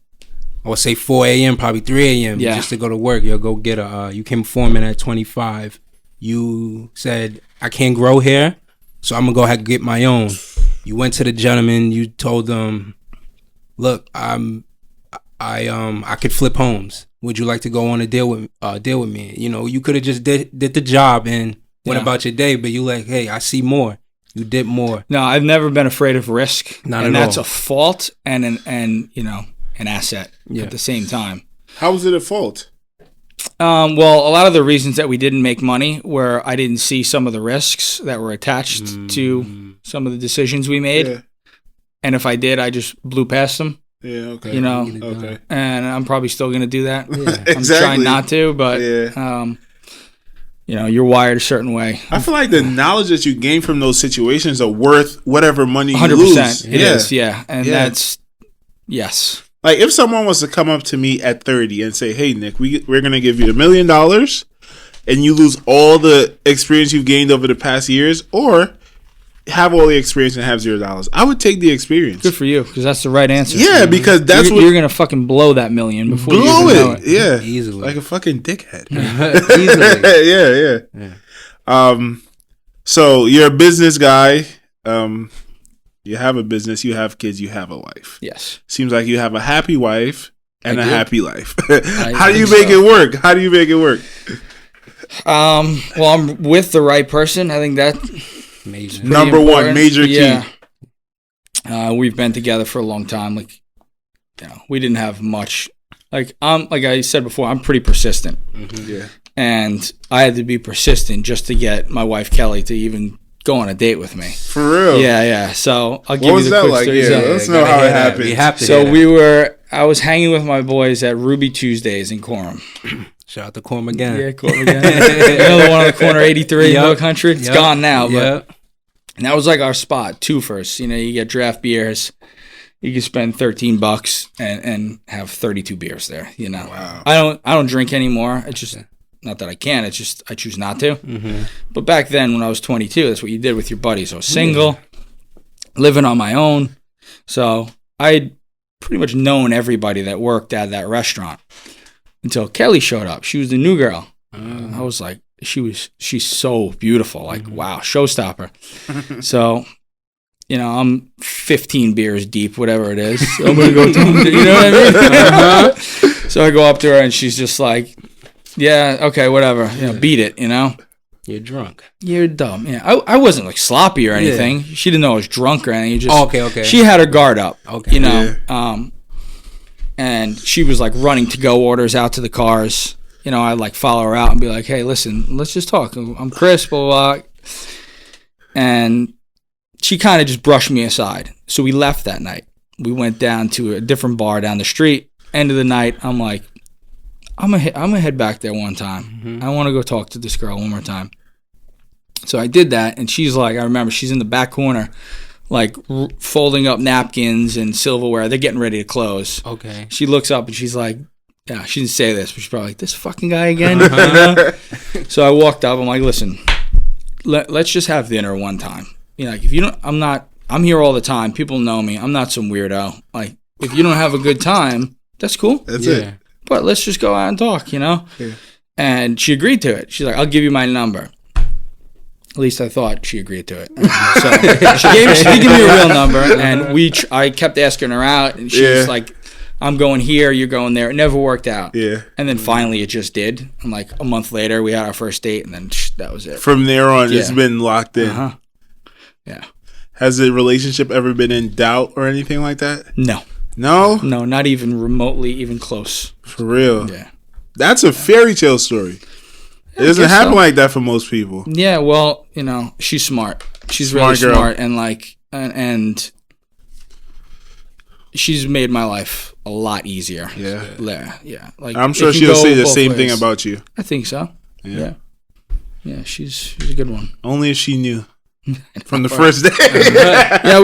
I would say 4 a.m., probably 3 a.m. just to go to work. You'll go get you came foreman at 25. You said, I can't grow here, so I'm going to go ahead and get my own. You went to the gentleman. You told them, look, I could flip homes. Would you like to go on a deal with me? You could have just did the job and went about your day, but you like, hey, I see more. You did more. No, I've never been afraid of risk. Not and at that's all. a fault and an asset at the same time. How was it at fault? Well, a lot of the reasons that we didn't make money were I didn't see some of the risks that were attached to some of the decisions we made. Yeah. And if I did, I just blew past them. Yeah, okay. You know, Okay. and I'm probably still going to do that. Yeah. I'm trying not to, but, Yeah. you know, you're wired a certain way. I feel like the knowledge that you gain from those situations are worth whatever money you 100%. lose. It is, yeah. And Yeah. that's, yes. Like if someone was to come up to me at 30 and say, "Hey Nick, we're gonna give you $1 million," and you lose all the experience you've gained over the past years, or have all the experience and have $0, I would take the experience. Good for you, because that's the right answer. Yeah, because that's you're going to fucking blow that million before you blow even know it. it. Yeah, Easily. like a fucking dickhead. Easily. yeah. So you're a business guy. You have a business. You have kids. You have a wife. Yes. Seems like you have a happy wife and I a do. happy life. I How do you think make so. it work? How do you make it work? Well, I'm with the right person. I think that Major. pretty Number one, important. major key. Yeah. We've been together for a long time. Like, you know, we didn't have much. Like I said before, I'm pretty persistent, Yeah. and I had to be persistent just to get my wife Kelly to even go on a date with me. For real. Yeah. So I'll give What was you the that quick like? story. Yeah, So- let's know how it happened. We have to. So hear that. I was hanging with my boys at Ruby Tuesdays in Coram. Shout out to Corm again. Yeah, Coram again. You know the one on the corner, 83 Yep. Mill Country? It's Yep. gone now, but Yep. and that was like our spot, two first. You know, you get draft beers. You can spend $13 and have 32 beers there. You know, Wow. I don't drink anymore. It's just not that I can. It's just I choose not to. Mm-hmm. But back then, when I was 22, that's what you did with your buddies. I was single, living on my own, so I'd pretty much known everybody that worked at that restaurant until Kelly showed up. She was the new girl. I was like, she's so beautiful. Like, wow, showstopper. So, you know, I'm 15 beers deep, whatever it is. So I'm going to go talk to, you know what I mean? So I go up to her and she's just like, yeah, okay, whatever. You know, beat it, you know? You're drunk. You're dumb. Yeah, I wasn't like sloppy or anything. She didn't know I was drunk or anything. You just, Okay. She had her guard up. Okay. You know, and she was like running to go orders out to the cars. You know, I'd like follow her out and be like, hey, listen, let's just talk. I'm Chris, blah, blah, blah. And she kind of just brushed me aside. So we left that night. We went down to a different bar down the street. End of the night, I'm like, I'm gonna head back there one time. I want to go talk to this girl one more time. So I did that, and she's like, I remember she's in the back corner, like folding up napkins and silverware. They're getting ready to close. Okay. She looks up and she's like, yeah, she didn't say this, but she's probably like, this fucking guy again. So I walked up. I'm like, listen, let's just have dinner one time. You know, like if you don't, I'm here all the time. People know me. I'm not some weirdo. Like if you don't have a good time, that's cool. That's it. But let's just go out and talk, you know? Yeah. And she agreed to it. She's like, I'll give you my number. At least I thought she agreed to it. So she did give me a real number, and I kept asking her out, and she was like, I'm going here, you're going there. It never worked out. Yeah. And then finally it just did. And like a month later, we had our first date, and then that was it. From there on, it's Yeah. been locked in. Uh-huh. Yeah. Has the relationship ever been in doubt or anything like that? No, No? not even remotely, even close. For real. Yeah. That's a fairy tale story. It doesn't guess happen so. like that for most people. Yeah, well, you know, she's smart. She's Smart really girl. smart, and like, and she's made my life a lot easier. Yeah. Yeah. Like, I'm it sure can she'll go say the both same thing ways. about you. I think so. Yeah. Yeah, she's a good one. Only if she knew from the first day. Yeah,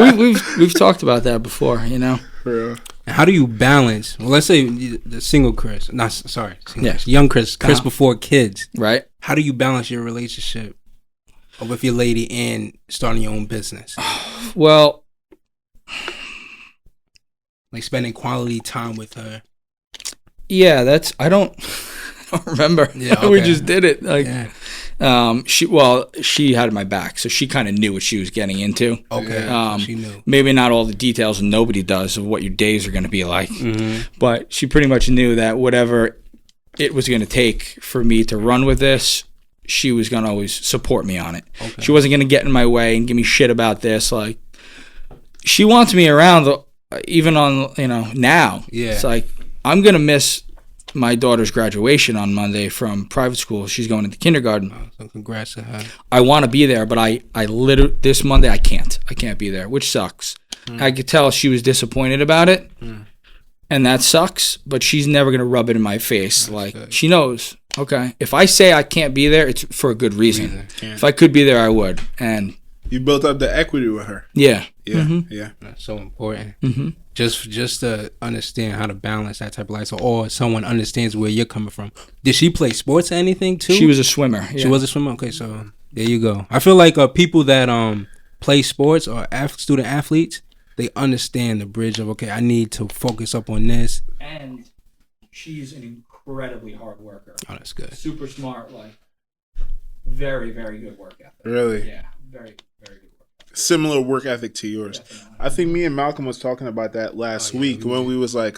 we've talked about that before. You know. For real. How do you balance? Well, let's say the single Chris, not sorry, single Yeah. Chris, young Chris Uh-huh. before kids. Right. How do you balance your relationship with your lady and starting your own business? Well, Like spending quality time with her. yeah, I don't remember. Yeah, We okay. just did it. Like, Yeah. she had my back, so she kind of knew what she was getting into. Okay. She knew. Maybe not all the details, and nobody does, of what your days are going to be like. Mm-hmm. But she pretty much knew that whatever it was going to take for me to run with this, she was going to always support me on it. Okay. She wasn't going to get in my way and give me shit about this. Like, she wants me around, even on, you know, now. Yeah. It's like, I'm going to miss my daughter's graduation on Monday from private school. She's going into kindergarten. Oh, so congrats to her. I want to be there, but I literally this Monday I can't be there, which sucks. I could tell she was disappointed about it, and that sucks. But she's never gonna rub it in my face. Like good. she knows. Okay, if I say I can't be there, it's for a good reason. Yeah. If I could be there, I would. And You built up the equity with her. yeah, Yeah, yeah. That's so important. Just to understand how to balance that type of life, or someone understands where you're coming from. Did she play sports or anything too? she was a swimmer. She was a swimmer. Okay, so there you go. I feel like people that play sports or student athletes, they understand the bridge of okay, I need to focus up on this. And she's an incredibly hard worker. Oh, that's good. Super smart, like very, very good work ethic. Really? Yeah, very, very good work ethic. Similar work ethic to yours. Definitely. I think me and Malcolm was talking about that last week when we was like,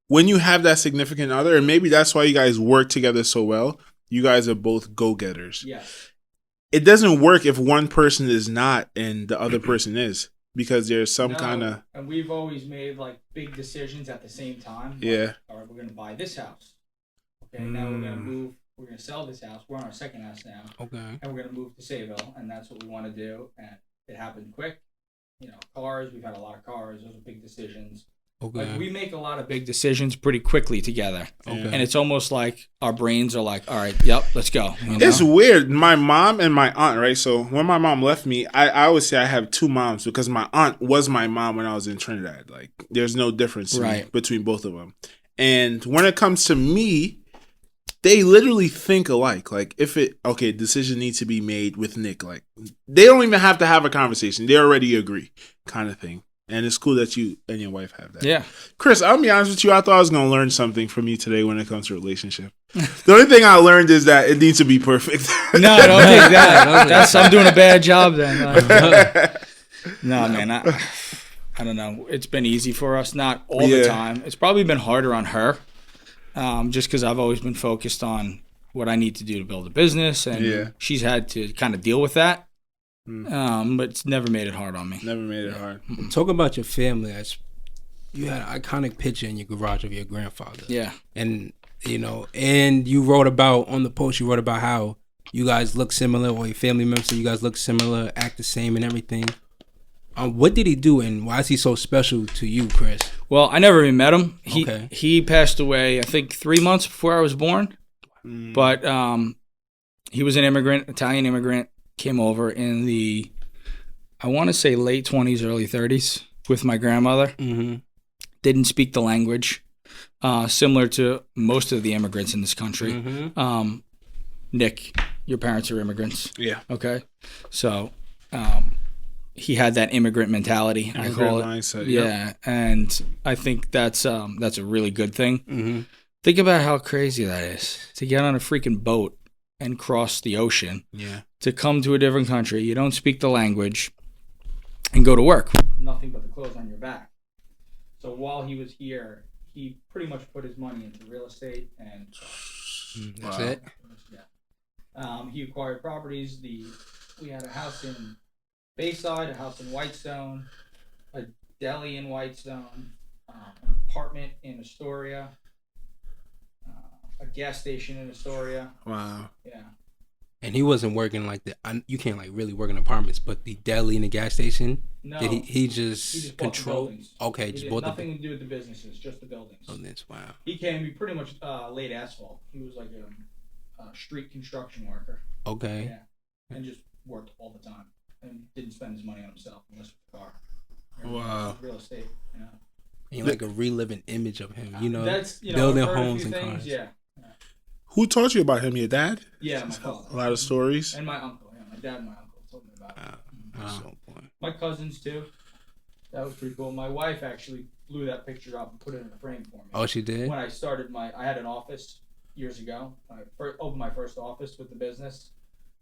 when you have that significant other, and maybe that's why you guys work together so well, you guys are both go-getters. Yeah. It doesn't work if one person is not and the other person is, because there's some No, kind of, and we've always made like big decisions at the same time. Like, yeah. all right, we're gonna buy this house. Okay, now we're gonna move. We're gonna sell this house. We're on our second house now, Okay. and we're gonna move to Sayville, and that's what we want to do. And it happened quick. You know, cars. We've had a lot of cars. Those are big decisions. Okay. Like we make a lot of big decisions pretty quickly together. Okay. And it's almost like our brains are like, all right, yep, let's go. You know? It's weird. My mom and my aunt, right? So when my mom left me, I always say I have two moms because my aunt was my mom when I was in Trinidad. Like, there's no difference to me Right. between both of them. And when it comes to me, they literally think alike. Like, if decision needs to be made with Nick. Like, they don't even have to have a conversation. They already agree, kind of thing. And it's cool that you and your wife have that. Yeah. Chris, I'll be honest with you. I thought I was going to learn something from you today when it comes to relationship. The only thing I learned is that it needs to be perfect. No, I don't think that. I'm doing a bad job then. No, man. I don't know. It's been easy for us. Not all the time. It's probably been harder on her, just because I've always been focused on what I need to do to build a business, and she's had to kind of deal with that. But it's never made it hard on me. Never made it hard. Talk about your family. You had an iconic picture in your garage of your grandfather. Yeah. And, and you wrote about, on the post, you wrote about how you guys look similar, or your family members, you guys look similar, act the same and everything. What did he do, and why is he so special to you, Chris? Well, I never even met him. Okay. He passed away, I think, 3 months before I was born. But he was an immigrant, Italian immigrant. Came over in the, I want to say late 20s, early 30s with my grandmother. Mm-hmm. Didn't speak the language, similar to most of the immigrants in this country. Mm-hmm. Nick, your parents are immigrants. Yeah. Okay. So he had that immigrant mentality, I call it. Mindset, yeah. And I think that's a really good thing. Mm-hmm. Think about how crazy that is to get on a freaking boat and cross the ocean. Yeah. To come to a different country, you don't speak the language, and go to work. Nothing but the clothes on your back. So while he was here, he pretty much put his money into real estate, and That's it. Yeah. He acquired properties. We had a house in Bayside, a house in Whitestone, a deli in Whitestone, an apartment in Astoria, a gas station in Astoria. Wow. Yeah. And he wasn't working like you can't like really work in apartments, but the deli and the gas station. No. Did he just He just bought the control? buildings. Okay, He just did bought nothing to do with the businesses, just the buildings. the buildings. Wow. He pretty much laid asphalt. He was like a street construction worker. Okay. Yeah, and just worked all the time and didn't spend his money on himself unless with the car. Everything Wow. else was real estate. Yeah. And like a reliving image of him, That's building I've heard a homes few and things, cars. Yeah. Who taught you about him? Your dad? Yeah, my father. A lot of stories. And my uncle. Yeah, my dad and my uncle told me about it. That's so fun. My cousins too. That was pretty cool. My wife actually blew that picture up and put it in a frame for me. Oh, she did? When I started I had an office years ago. I opened my first office with the business.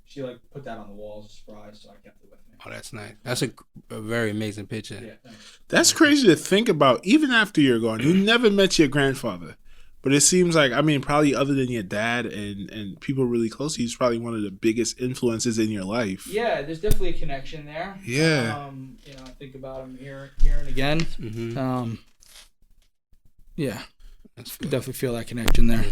She put that on the wall as a surprise, so I kept it with me. Oh, that's nice. That's a very amazing picture. Yeah, thanks. That's crazy to think about. Even after you're gone, you never met your grandfather. But it seems like, probably other than your dad and people really close, he's probably one of the biggest influences in your life. Yeah, there's definitely a connection there. Yeah. I think about him here and again. Mm-hmm. Yeah. Definitely feel that connection there.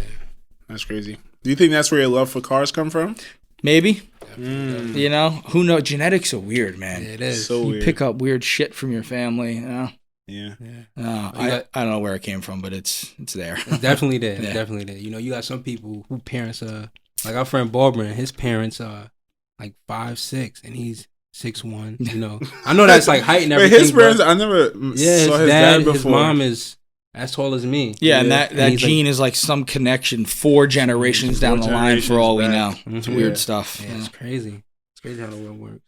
That's crazy. Do you think that's where your love for cars come from? Maybe. You know, who knows? Genetics are weird, man. Yeah, it is. So You weird. pick up weird shit from your family. You know? Yeah. I don't know where it came from, but it's there. It's definitely there. Yeah. Definitely there. You know, you got some people who parents are like our friend Barbara. His parents are like 5'6", and he's 6'1". You know, I know that's like height and Wait, everything. his parents, but I never yeah, saw his his dad, before. his mom is as tall as me. Yeah, and that he's gene is like some connection 4 generations down the line for all we know. It's Mhm. weird stuff. Yeah, it's crazy. It's crazy how the world works.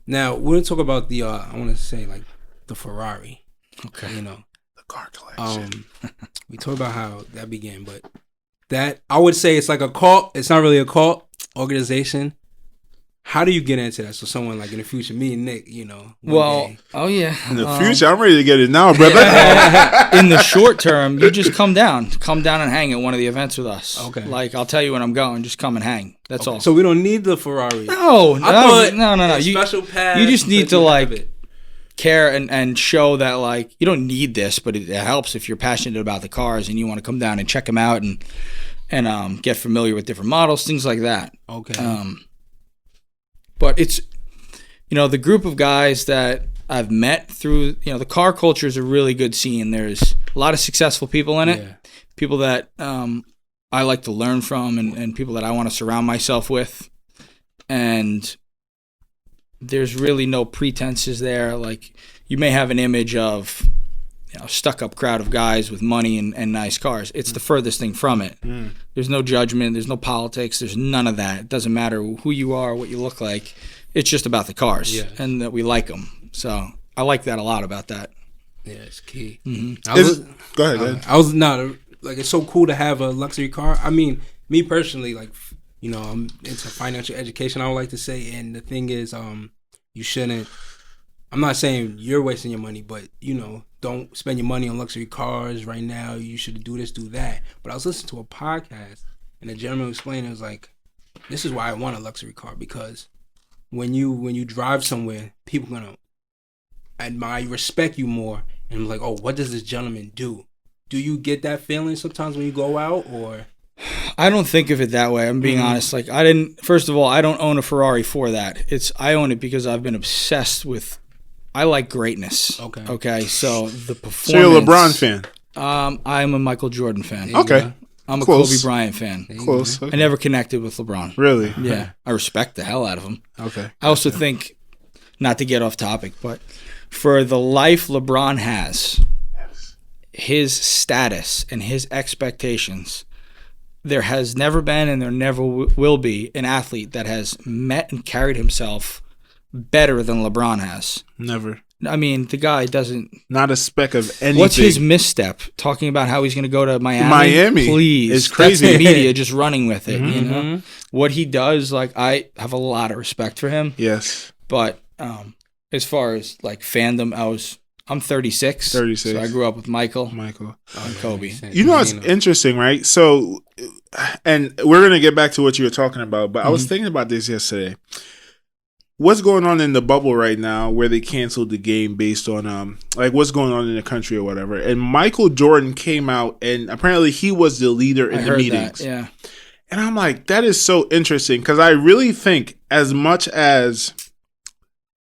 Now we're gonna talk about the. I want to say like the Ferrari. Okay. You know, The car collection. we talked about how that began, but that I would say it's like a cult. It's not really a cult organization. How do you get into that? So someone like in the future, me and Nick, you know. Well, day- oh yeah. In the future, I'm ready to get it now, brother. In the short term, you just come down and hang at one of the events with us. Okay. Like I'll tell you when I'm going. Just come and hang. That's all. so we don't need the Ferrari. no, no. You special pass. you just need that to, you like, have it. care and show that like you don't need this, but it helps if you're passionate about the cars and you want to come down and check them out and get familiar with different models, things like that. Okay. But it's, you know, the group of guys that I've met through, you know, the car culture is a really good scene. There's a lot of successful people in it, Yeah. people that I like to learn from and people that I want to surround myself with. And there's really no pretenses there. Like, you may have an image of, you know, stuck-up crowd of guys with money and nice cars. It's the furthest thing from it. There's no judgment. There's no politics. There's none of that. It doesn't matter who you are, what you look like. It's just about the cars and that we like them. So I like that a lot about that. Yeah, it's key. Mm-hmm. Go ahead, go ahead. I was not like it's so cool to have a luxury car. I mean, me personally, like, you know, I'm into financial education, I would like to say, and the thing is, you shouldn't. I'm not saying you're wasting your money, but you know, don't spend your money on luxury cars right now. You should do this, do that. But I was listening to a podcast, and the gentleman was explaining, it was like, this is why I want a luxury car, because when you drive somewhere, people gonna admire, respect you more, and I'm like, oh, what does this gentleman do? Do you get that feeling sometimes when you go out, or? I don't think of it that way. I'm being honest. Like, first of all, I don't own a Ferrari for that. I own it because I've been obsessed with, I like greatness. Okay. So the performance. So you're a LeBron fan? I'm a Michael Jordan fan. Okay. I'm a Close. Kobe Bryant fan. Close. I never connected with LeBron. Really? Yeah. I respect the hell out of him. Okay. I also think, not to get off topic, but for the life LeBron has, his status and his expectations, there has never been and there never will be an athlete that has met and carried himself better than LeBron has. Never. I mean, the guy doesn't. Not a speck of anything. What's his misstep? Talking about how he's going to go to Miami. Miami. Please. It's crazy. That's the media just running with it. You know what he does. Like, I have a lot of respect for him. Yes. But as far as like fandom, I'm 36. 36. So I grew up with Michael Michael. and Kobe. You know what's interesting, right? So, and we're going to get back to what you were talking about, but I was thinking about this yesterday. What's going on in the bubble right now where they canceled the game based on like what's going on in the country or whatever? And Michael Jordan came out and apparently he was the leader in I the heard meetings. that. Yeah. And I'm like, that is so interesting because I really think as much as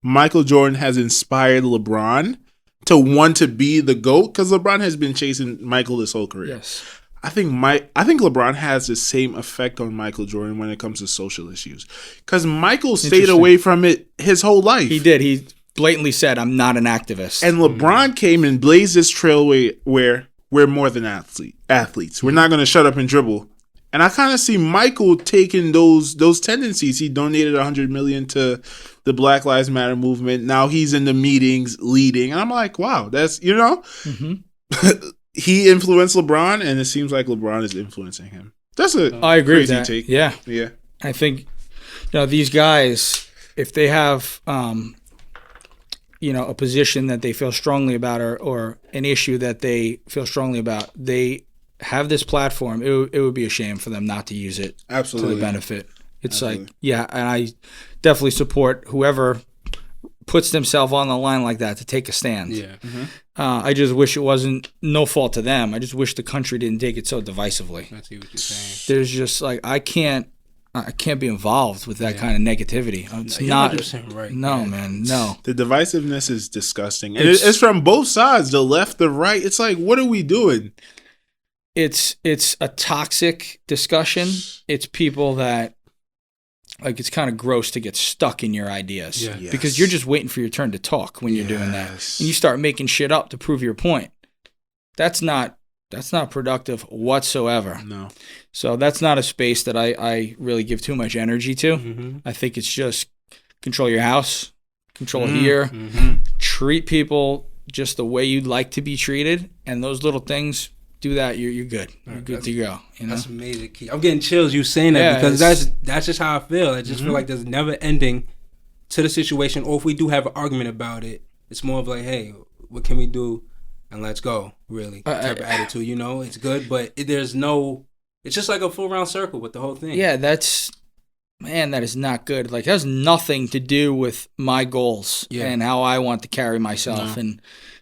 Michael Jordan has inspired LeBron to want to be the GOAT, because LeBron has been chasing Michael his whole career. Yes. I think LeBron has the same effect on Michael Jordan when it comes to social issues, because Michael stayed Interesting. away from it his whole life. He did. He blatantly said, "I'm not an activist." And LeBron came and blazed this trail where we're more than athletes. We're not going to shut up and dribble. And I kind of see Michael taking those tendencies. He donated $100 million to the Black Lives Matter movement. Now he's in the meetings leading, and I'm like, wow, that's he influenced LeBron, and it seems like LeBron is influencing him. That's I agree with crazy that. take. Yeah. Yeah. I think, these guys, if they have, a position that they feel strongly about or an issue that they feel strongly about, they have this platform. It would be a shame for them not to use it Absolutely. to the benefit. It's Absolutely. like, yeah, and I definitely support whoever puts themselves on the line like that to take a stand. Yeah. I just wish it wasn't no fault to them. I just wish the country didn't take it so divisively. I see what you're saying. There's just like I can't be involved with that kind of negativity. It's You're not 100% right. No, man, no. The divisiveness is disgusting, and it's from both sides, the left, the right. It's like, what are we doing? It's a toxic discussion. It's people that like it's kind of gross to get stuck in your ideas Yeah. because you're just waiting for your turn to talk when you're doing that, and you start making shit up to prove your point. That's not productive whatsoever. No. So that's not a space that I really give too much energy to. Mm-hmm. I think it's just control your house, control here, Mm-hmm. treat people just the way you'd like to be treated, and those little things. Do that, you're good. You're good to go. You know, That's amazing. Key. I'm getting chills you saying that Yeah, because that's just how I feel. I just feel like there's never ending to the situation. Or if we do have an argument about it, it's more of like, hey, what can we do? And let's go. Really, type of attitude. You know, it's good, but there's no. It's just like a full round circle with the whole thing. yeah, that is not good. Like, that has nothing to do with my goals and how I want to carry myself, and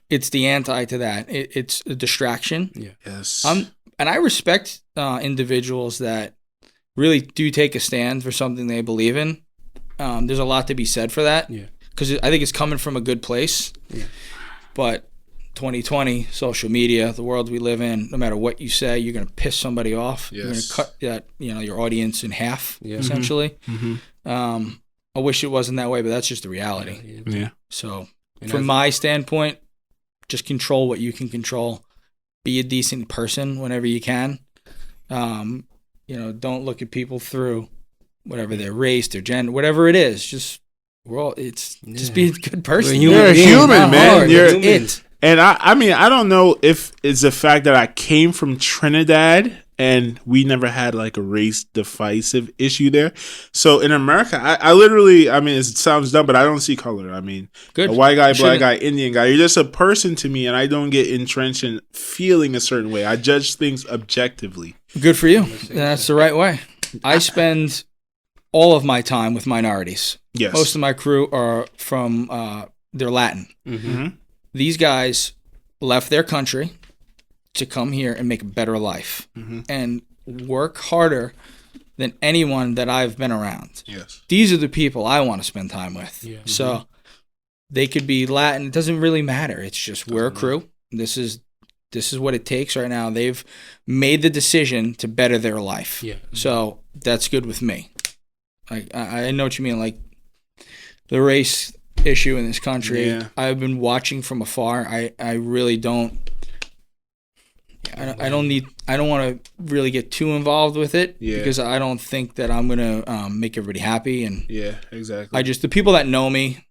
it's the anti to that. It's a distraction. Yeah. Yes. And I respect individuals that really do take a stand for something they believe in. There's a lot to be said for that. Yeah. Because I think it's coming from a good place. Yeah. But 2020, social media, the world we live in, no matter what you say, you're going to piss somebody off. Yes. You're going to cut your audience in half, essentially. Mm-hmm. I wish it wasn't that way, but that's just the reality. Yeah. So And from my standpoint, just control what you can control. Be a decent person whenever you can. Don't look at people through whatever their race, their gender, whatever it is. Just just be a good person. You're a human, man. You're it. And I mean, I don't know if it's the fact that I came from Trinidad and we never had like a race divisive issue there. So in America, I literally, I mean, it sounds dumb, but I don't see color. I mean, Good. a white guy, black guy, Indian guy, you're just a person to me, and I don't get entrenched in feeling a certain way. I judge things objectively. Good for you. That's the right way. I spend all of my time with minorities. Yes. Most of my crew are from, they're Latin. Mm-hmm. These guys left their country to come here and make a better life and work harder than anyone that I've been around. Yes. These are the people I want to spend time with. Yeah. So they could be Latin. It doesn't really matter. It's just we're a crew. This is what it takes right now. They've made the decision to better their life. Yeah. So that's good with me. I know what you mean. Like the race issue in this country, Yeah. I've been watching from afar. I really don't. I don't want to really get too involved with it because I don't think that I'm gonna make everybody happy. And Yeah, exactly. the people that know me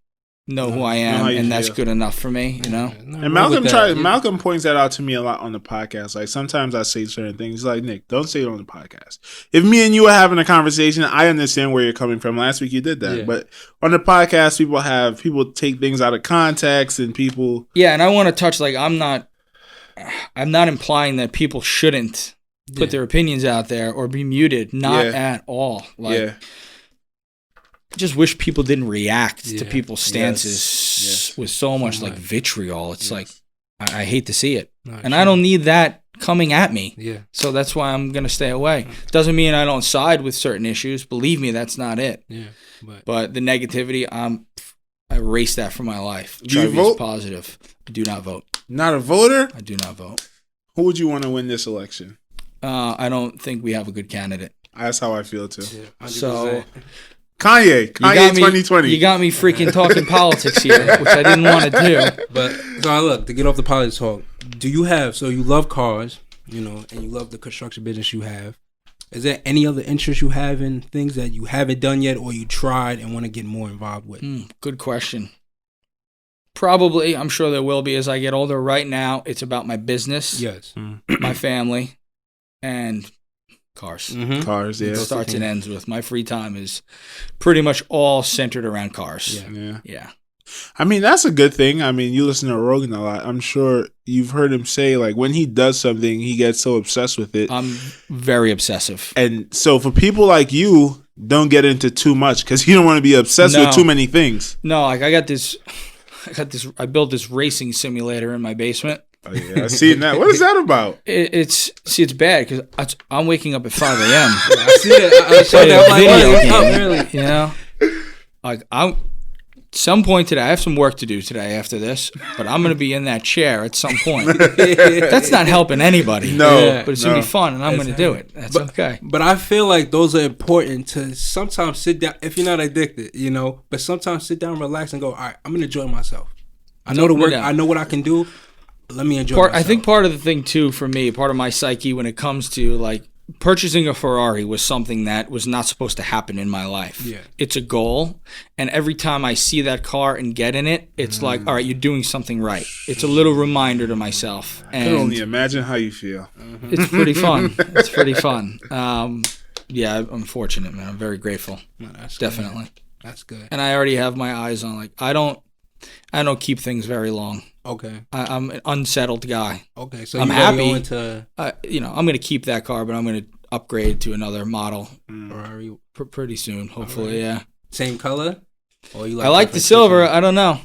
know who I am, how you and that's feel. good enough for me. You know. And Malcolm points that out to me a lot on the podcast. Like sometimes I say certain things. He's like, Nick, don't say it on the podcast. If me and you are having a conversation, I understand where you're coming from. Last week you did that, but on the podcast, people take things out of context, and people. Yeah, and I want to touch I'm not implying that people shouldn't put their opinions out there or be muted. Not at all. I just wish people didn't react to people's stances with so much vitriol. It's like I hate to see it, I don't need that coming at me. Yeah. So that's why I'm gonna stay away. Doesn't mean I don't side with certain issues. Believe me, that's not it. Yeah. But the negativity, I erase that from my life. Do you Try to vote? be positive. I do not vote. Not a voter? I do not vote. Who would you want to win this election? I don't think we have a good candidate. That's how I feel too. Yeah. 100%. So Kanye 2020. You got me freaking talking politics here, which I didn't want to do. But so look, to get off the politics talk, so you love cars, and you love the construction business you have. Is there any other interest you have in things that you haven't done yet or you tried and want to get more involved with? Good question. Probably, I'm sure there will be as I get older. Right now, it's about my business, Yes. my family, and cars. Mm-hmm. Cars, yeah. It starts and ends with. My free time is pretty much all centered around cars. Yeah. I mean, that's a good thing. I mean, you listen to Rogan a lot. I'm sure you've heard him say, like, when he does something, he gets so obsessed with it. I'm very obsessive. And so for people like you, don't get into too much because you don't want to be obsessed with too many things. No, I got this. I built this racing simulator in my basement. Oh yeah, I seen that. What is that about? It's bad because I'm waking up at 5 a.m. I see it. I saw Play that. a Like, video what's game. up, really? You know, like I'm. Some point today, I have some work to do today after this, but I'm going to be in that chair at some point. That's not helping anybody. No, but it's going to be fun, and I'm going to do it. That's okay. But I feel like those are important to sometimes sit down if you're not addicted, you know. But sometimes sit down, relax, and go. All right, I'm gonna enjoy myself. I know the work. I know what I can do. Let me enjoy myself. I think part of the thing too for me, part of my psyche when it comes to like purchasing a Ferrari was something that was not supposed to happen in my life. Yeah. It's a goal, and every time I see that car and get in it, it's like, all right, you're doing something right. It's a little reminder to myself. I can only imagine how you feel. It's pretty fun. It's pretty fun. Yeah, I'm fortunate, man. I'm very grateful. No, that's Definitely. Good. That's good. And I already have my eyes on like I don't keep things very long. Okay. I'm an unsettled guy. Okay. So I'm you happy. going to I'm going to keep that car, but I'm going to upgrade to another model Ferrari? pretty soon, hopefully. Yeah. Same color? Or you I like the silver. I don't know.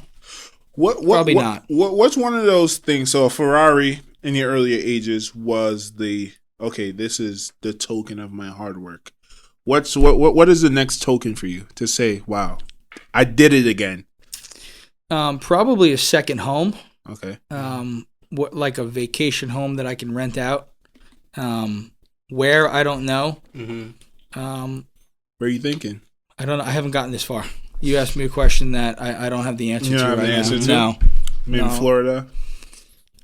Probably not. What's one of those things? So a Ferrari in your earlier ages was this is the token of my hard work. What is the next token for you to say, wow, I did it again? Probably a second home. Okay. Like a vacation home that I can rent out. Where I don't know. Mm-hmm. Where are you thinking? I don't know. I haven't gotten this far. You asked me a question that I don't have the answer You to don't have right the answer now. to? No. Maybe No. Florida.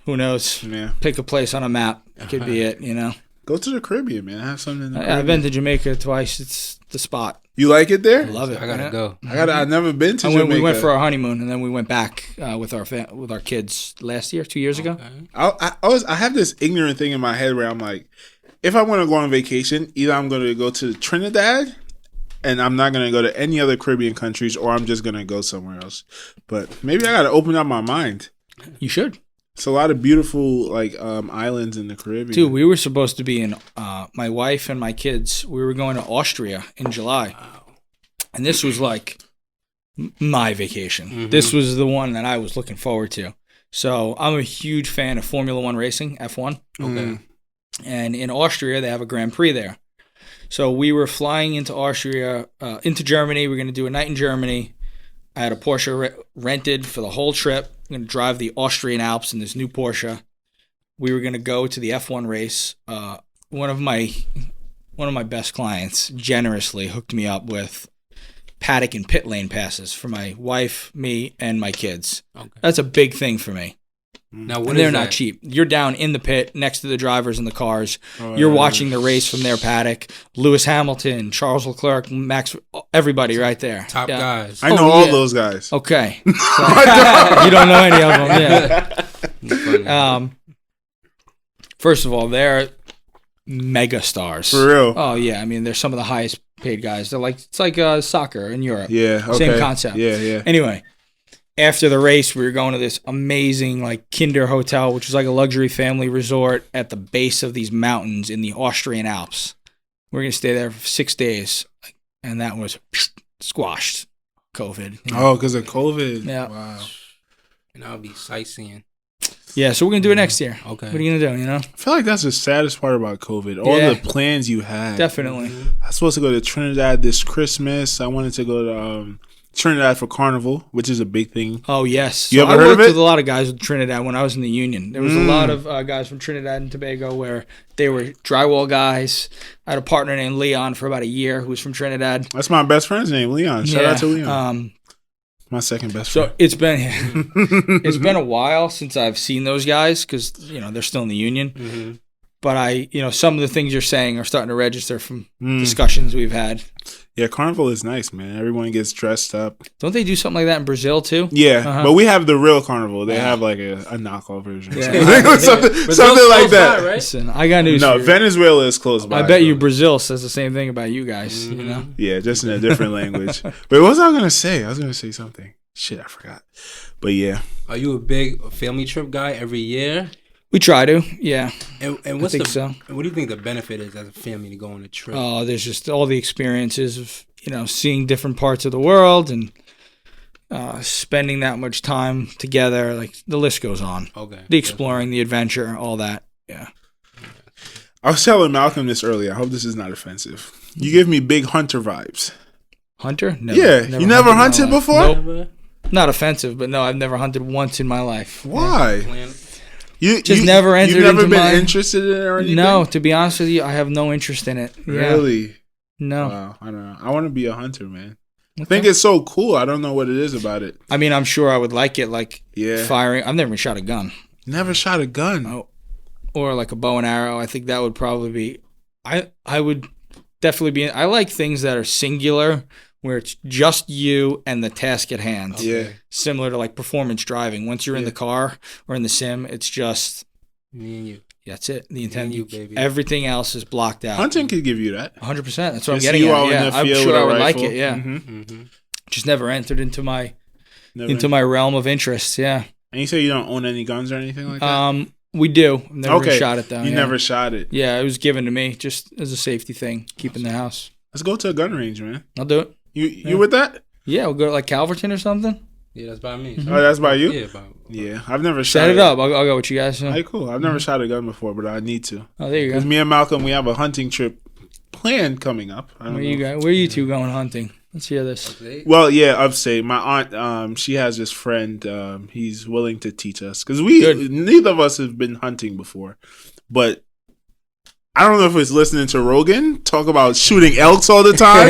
Who knows? Yeah. Pick a place on a map. Could be it, you know. Go to the Caribbean, man. Have something in the I've Caribbean. been to Jamaica twice. It's the spot. You like it there? I love it. I gotta man. go. I've never been to Jamaica. We went for our honeymoon, and then we went back with our kids last year, 2 years ago. Okay. I have this ignorant thing in my head where I'm like, if I want to go on vacation, either I'm going to go to Trinidad, and I'm not going to go to any other Caribbean countries, or I'm just going to go somewhere else. But maybe I got to open up my mind. You should. It's a lot of beautiful islands in the Caribbean. Dude, we were supposed to be in, my wife and my kids, we were going to Austria in July. And this was like my vacation. Mm-hmm. This was the one that I was looking forward to. So I'm a huge fan of Formula One racing, F1. Okay. And in Austria, they have a Grand Prix there. So we were flying into Austria, into Germany. We're going to do a night in Germany. I had a Porsche rented for the whole trip. I'm going to drive the Austrian Alps in this new Porsche. We were going to go to the F1 race. One of my best clients generously hooked me up with paddock and pit lane passes for my wife, me, and my kids. Okay. That's a big thing for me. Now, what And is they're that? not cheap. You're down in the pit next to the drivers in the cars. Oh, You're yeah. watching the race from their paddock. Lewis Hamilton, Charles Leclerc, Max, everybody right there. Top Yeah. guys. I know Oh, all yeah. those guys. Okay. So, you don't know any of them, Funny. yeah. First of all, they're mega stars. For real. Oh yeah, I mean they're some of the highest paid guys. It's like soccer in Europe. Yeah. Okay. Same concept. Yeah. Yeah. Anyway, after the race, we were going to this amazing like Kinder hotel, which is like a luxury family resort at the base of these mountains in the Austrian Alps. We're gonna stay there for 6 days, and that was squashed. COVID. you know. Oh, because of COVID. Yeah. Wow. And I'll be sightseeing. Yeah, so we're gonna do it next year. Okay. What are you gonna do? You know, I feel like that's the saddest part about COVID. All Yeah. the plans you had. definitely. I was supposed to go to Trinidad this Christmas. I wanted to go to Trinidad for Carnival, which is a big thing. Oh yes, You so ever I heard of worked it? with a lot of guys with Trinidad when I was in the union. There was a lot of guys from Trinidad and Tobago where they were drywall guys. I had a partner named Leon for about a year who was from Trinidad. That's my best friend's name, Leon. Shout out to Leon. My second best So friend. it's been a while since I've seen those guys because they're still in the union. Mm-hmm. But some of the things you're saying are starting to register from Mm. discussions we've had. Yeah, Carnival is nice, man. Everyone gets dressed up. Don't they do something like that in Brazil too? Yeah, Uh-huh. but we have the real Carnival. They have like a knockoff version. Yeah. something like that. Right? Listen, I got news. No, for you. Venezuela is close by. I bet you so- Brazil says the same thing about you guys. You know. Yeah, just in a different language. Wait, what was I gonna say? I was gonna say something. Shit, I forgot. But yeah, Are you a big family trip guy every year? We try to, yeah. And what's think the so. what do you think the benefit is as a family to go on a trip? There's just all the experiences of seeing different parts of the world and spending that much time together. Like the list goes on. Okay. The exploring, the adventure, all that. Yeah. I was telling Malcolm this earlier. I hope this is not offensive. You give me big hunter vibes. Hunter? Never, Yeah, you never hunted in my life. before? Nope. Not offensive, but no, I've never hunted once in my life. Why? You Just never entered You've never into been my- interested in it or anything? No, to be honest with you, I have no interest in it. Yeah. Really? No. Wow. I don't know. I want to be a hunter, man. I Okay. think it's so cool. I don't know what it is about it. I mean, I'm sure I would like it, like Yeah. firing. I've never even shot a gun. Never shot a gun. Oh. Or like a bow and arrow. I think that would probably be. I would definitely be. I like things that are singular, where it's just you and the task at hand. Yeah. Similar to like performance driving. Once you're in the car or in the sim, it's just Me and you. that's it. The intent. you, baby. Everything else is blocked out. Hunting could give you that. 100%. That's what I'm Just getting you at. out in Yeah, the I'm field sure with I a would like rifle. it. Yeah. Mhm. Mm-hmm. Just never entered into my Never. realm of interest. Yeah. And you say you don't own any guns or anything like that? We do. I've never Okay. shot it though. You yeah. never shot it. Yeah, it was given to me just as a safety thing, keep in the house. Let's go to a gun range, man. I'll do it. You with that? Yeah, we'll go to like Calverton or something. Yeah, that's by me. Oh, that's by you? Yeah, by Yeah, I've never shot Set it up. I'll go with you guys. All right, cool. I've never shot a gun before, but I need to. Oh, there you Because go. me and Malcolm, we have a hunting trip planned coming up. I don't Where know. you guys? Where you two going hunting? Let's hear this. Well, yeah, upstate. My aunt, she has this friend. He's willing to teach us because we Good. neither of us have been hunting before, but I don't know if it's listening to Rogan talk about shooting elks all the time.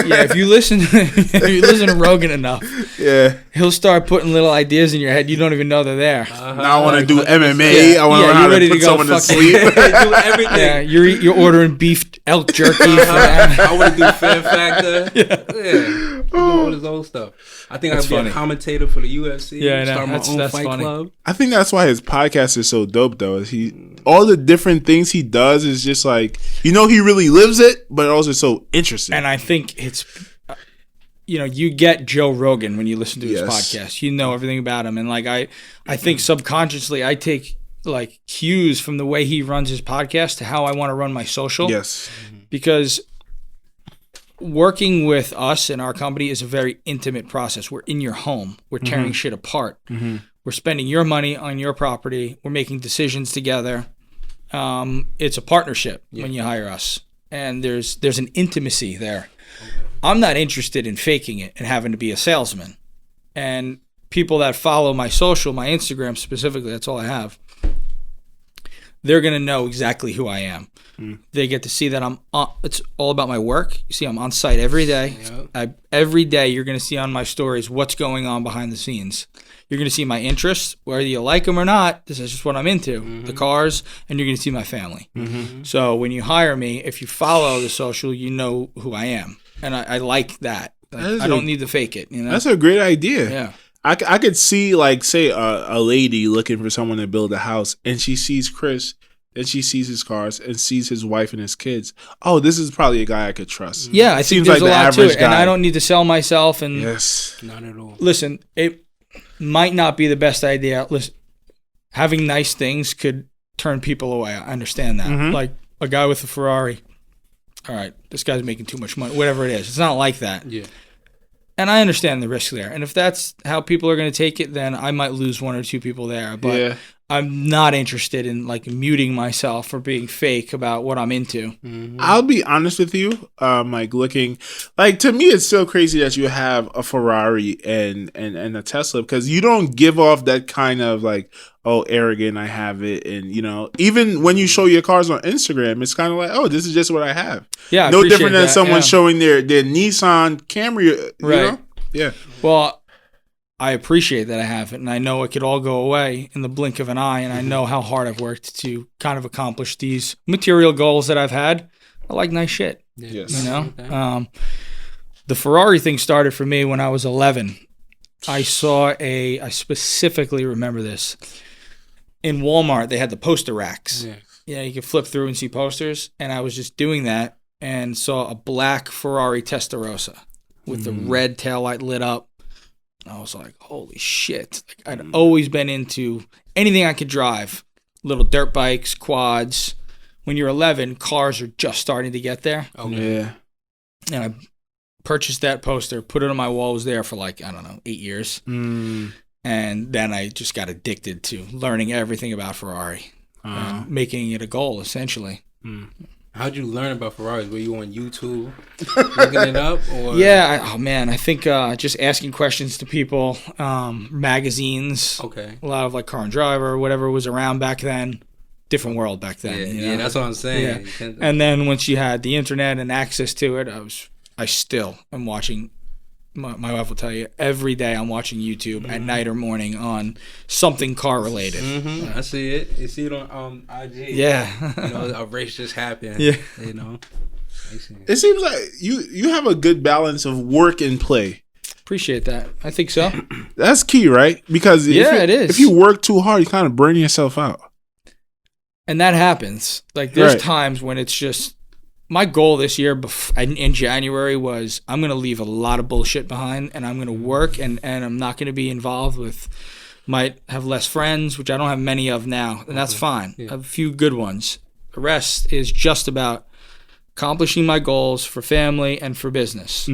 Yeah, if you listen, if you listen to Rogan enough, Yeah. he'll start putting little ideas in your head. You don't even know they're there. Now I want to do MMA. Yeah. I want to Yeah, learn how you're to ready put to go someone to fucking- sleep. do everything. Yeah, you're ordering beef elk jerky. For I want to do Fan Factor. Yeah. All this old stuff. I think That's I'd be funny. a commentator for the UFC. Yeah, I know. Start my That's- own that's fight funny. club. I think that's why his podcast is so dope, though. Is all the different things he does is just like, he really lives it, but also so interesting. And I think it's, you get Joe Rogan when you listen to his Yes. podcast. You know everything about him, and like I think subconsciously I take like cues from the way he runs his podcast to how I want to run my social. Yes. Because working with us and our company is a very intimate process. We're in your home. We're tearing shit apart. We're spending your money on your property. We're making decisions together. It's a partnership when you hire us, and there's an intimacy there. I'm not interested in faking it and having to be a salesman. And people that follow my social, my Instagram specifically, that's all I have, they're going to know exactly who I am. They get to see that it's all about my work. You see, I'm on site every day. Every day you're going to see on my stories what's going on behind the scenes. You're going to see my interests, whether you like them or not. This is just what I'm into, the cars, and you're going to see my family. So when you hire me, if you follow the social, you know who I am. And I like that. Like, I don't need to fake it. That's a great idea. Yeah. I could see, like, say a lady looking for someone to build a house, and she sees Chris, and she sees his cars, and sees his wife and his kids. Oh, this is probably a guy I could trust. Yeah, I think Seems there's like a the lot to average it. And guy. I don't need to sell myself. And Yes. Not at all. listen, it might not be the best idea. Listen, having nice things could turn people away. I understand that. Like a guy with a Ferrari. All right, this guy's making too much money. Whatever it is, it's not like that. Yeah. And I understand the risk there. And if that's how people are going to take it, then I might lose one or two people there. But Yeah. I'm not interested in like muting myself or being fake about what I'm into. I'll be honest with you. Like looking, like to me, it's still crazy that you have a Ferrari and a Tesla because you don't give off that kind of like, oh, arrogant. I have it, and even when you show your cars on Instagram, it's kind of like, oh, this is just what I have. Yeah, I No appreciate different than that, someone yeah. showing their Nissan Camry. You Right. know? Yeah. Well, I appreciate that I have it, and I know it could all go away in the blink of an eye, and I know how hard I've worked to kind of accomplish these material goals that I've had. I like nice shit, Yes. The Ferrari thing started for me when I was 11. I specifically remember this. In Walmart, they had the poster racks. Yeah. You could flip through and see posters, and I was just doing that and saw a black Ferrari Testarossa with the red taillight lit up. I was like, holy shit. Like, I'd always been into anything I could drive. Little dirt bikes, quads. When you're 11, cars are just starting to get there. Okay. Yeah. And I purchased that poster, put it on my wall, was there for like, I don't know, 8 years. And then I just got addicted to learning everything about Ferrari and making it a goal, essentially. How'd you learn about Ferraris? Were you on YouTube looking it up? Or? Yeah, I think just asking questions to people, magazines, Okay. a lot of like Car and Driver, whatever was around back then. Different world back then. Yeah, you know? yeah, that's what I'm saying. Yeah. And then once you had the internet and access to it, I still am watching. My wife will tell you every day I'm watching YouTube at night or morning on something car related. I see it. You see it on IG. Yeah. You know, a race just happened. Yeah. You know. I see it. It seems like you have a good balance of work and play. Appreciate that. I think so. That's key, right? Because it is. If you work too hard, you kind of burn yourself out. And that happens. Like there's Right. times when it's just my goal this year in January was I'm going to leave a lot of bullshit behind and I'm going to work and I'm not going to be involved with, might have less friends, which I don't have many of now, and that's fine. Yeah. I have a few good ones. The rest is just about accomplishing my goals for family and for business.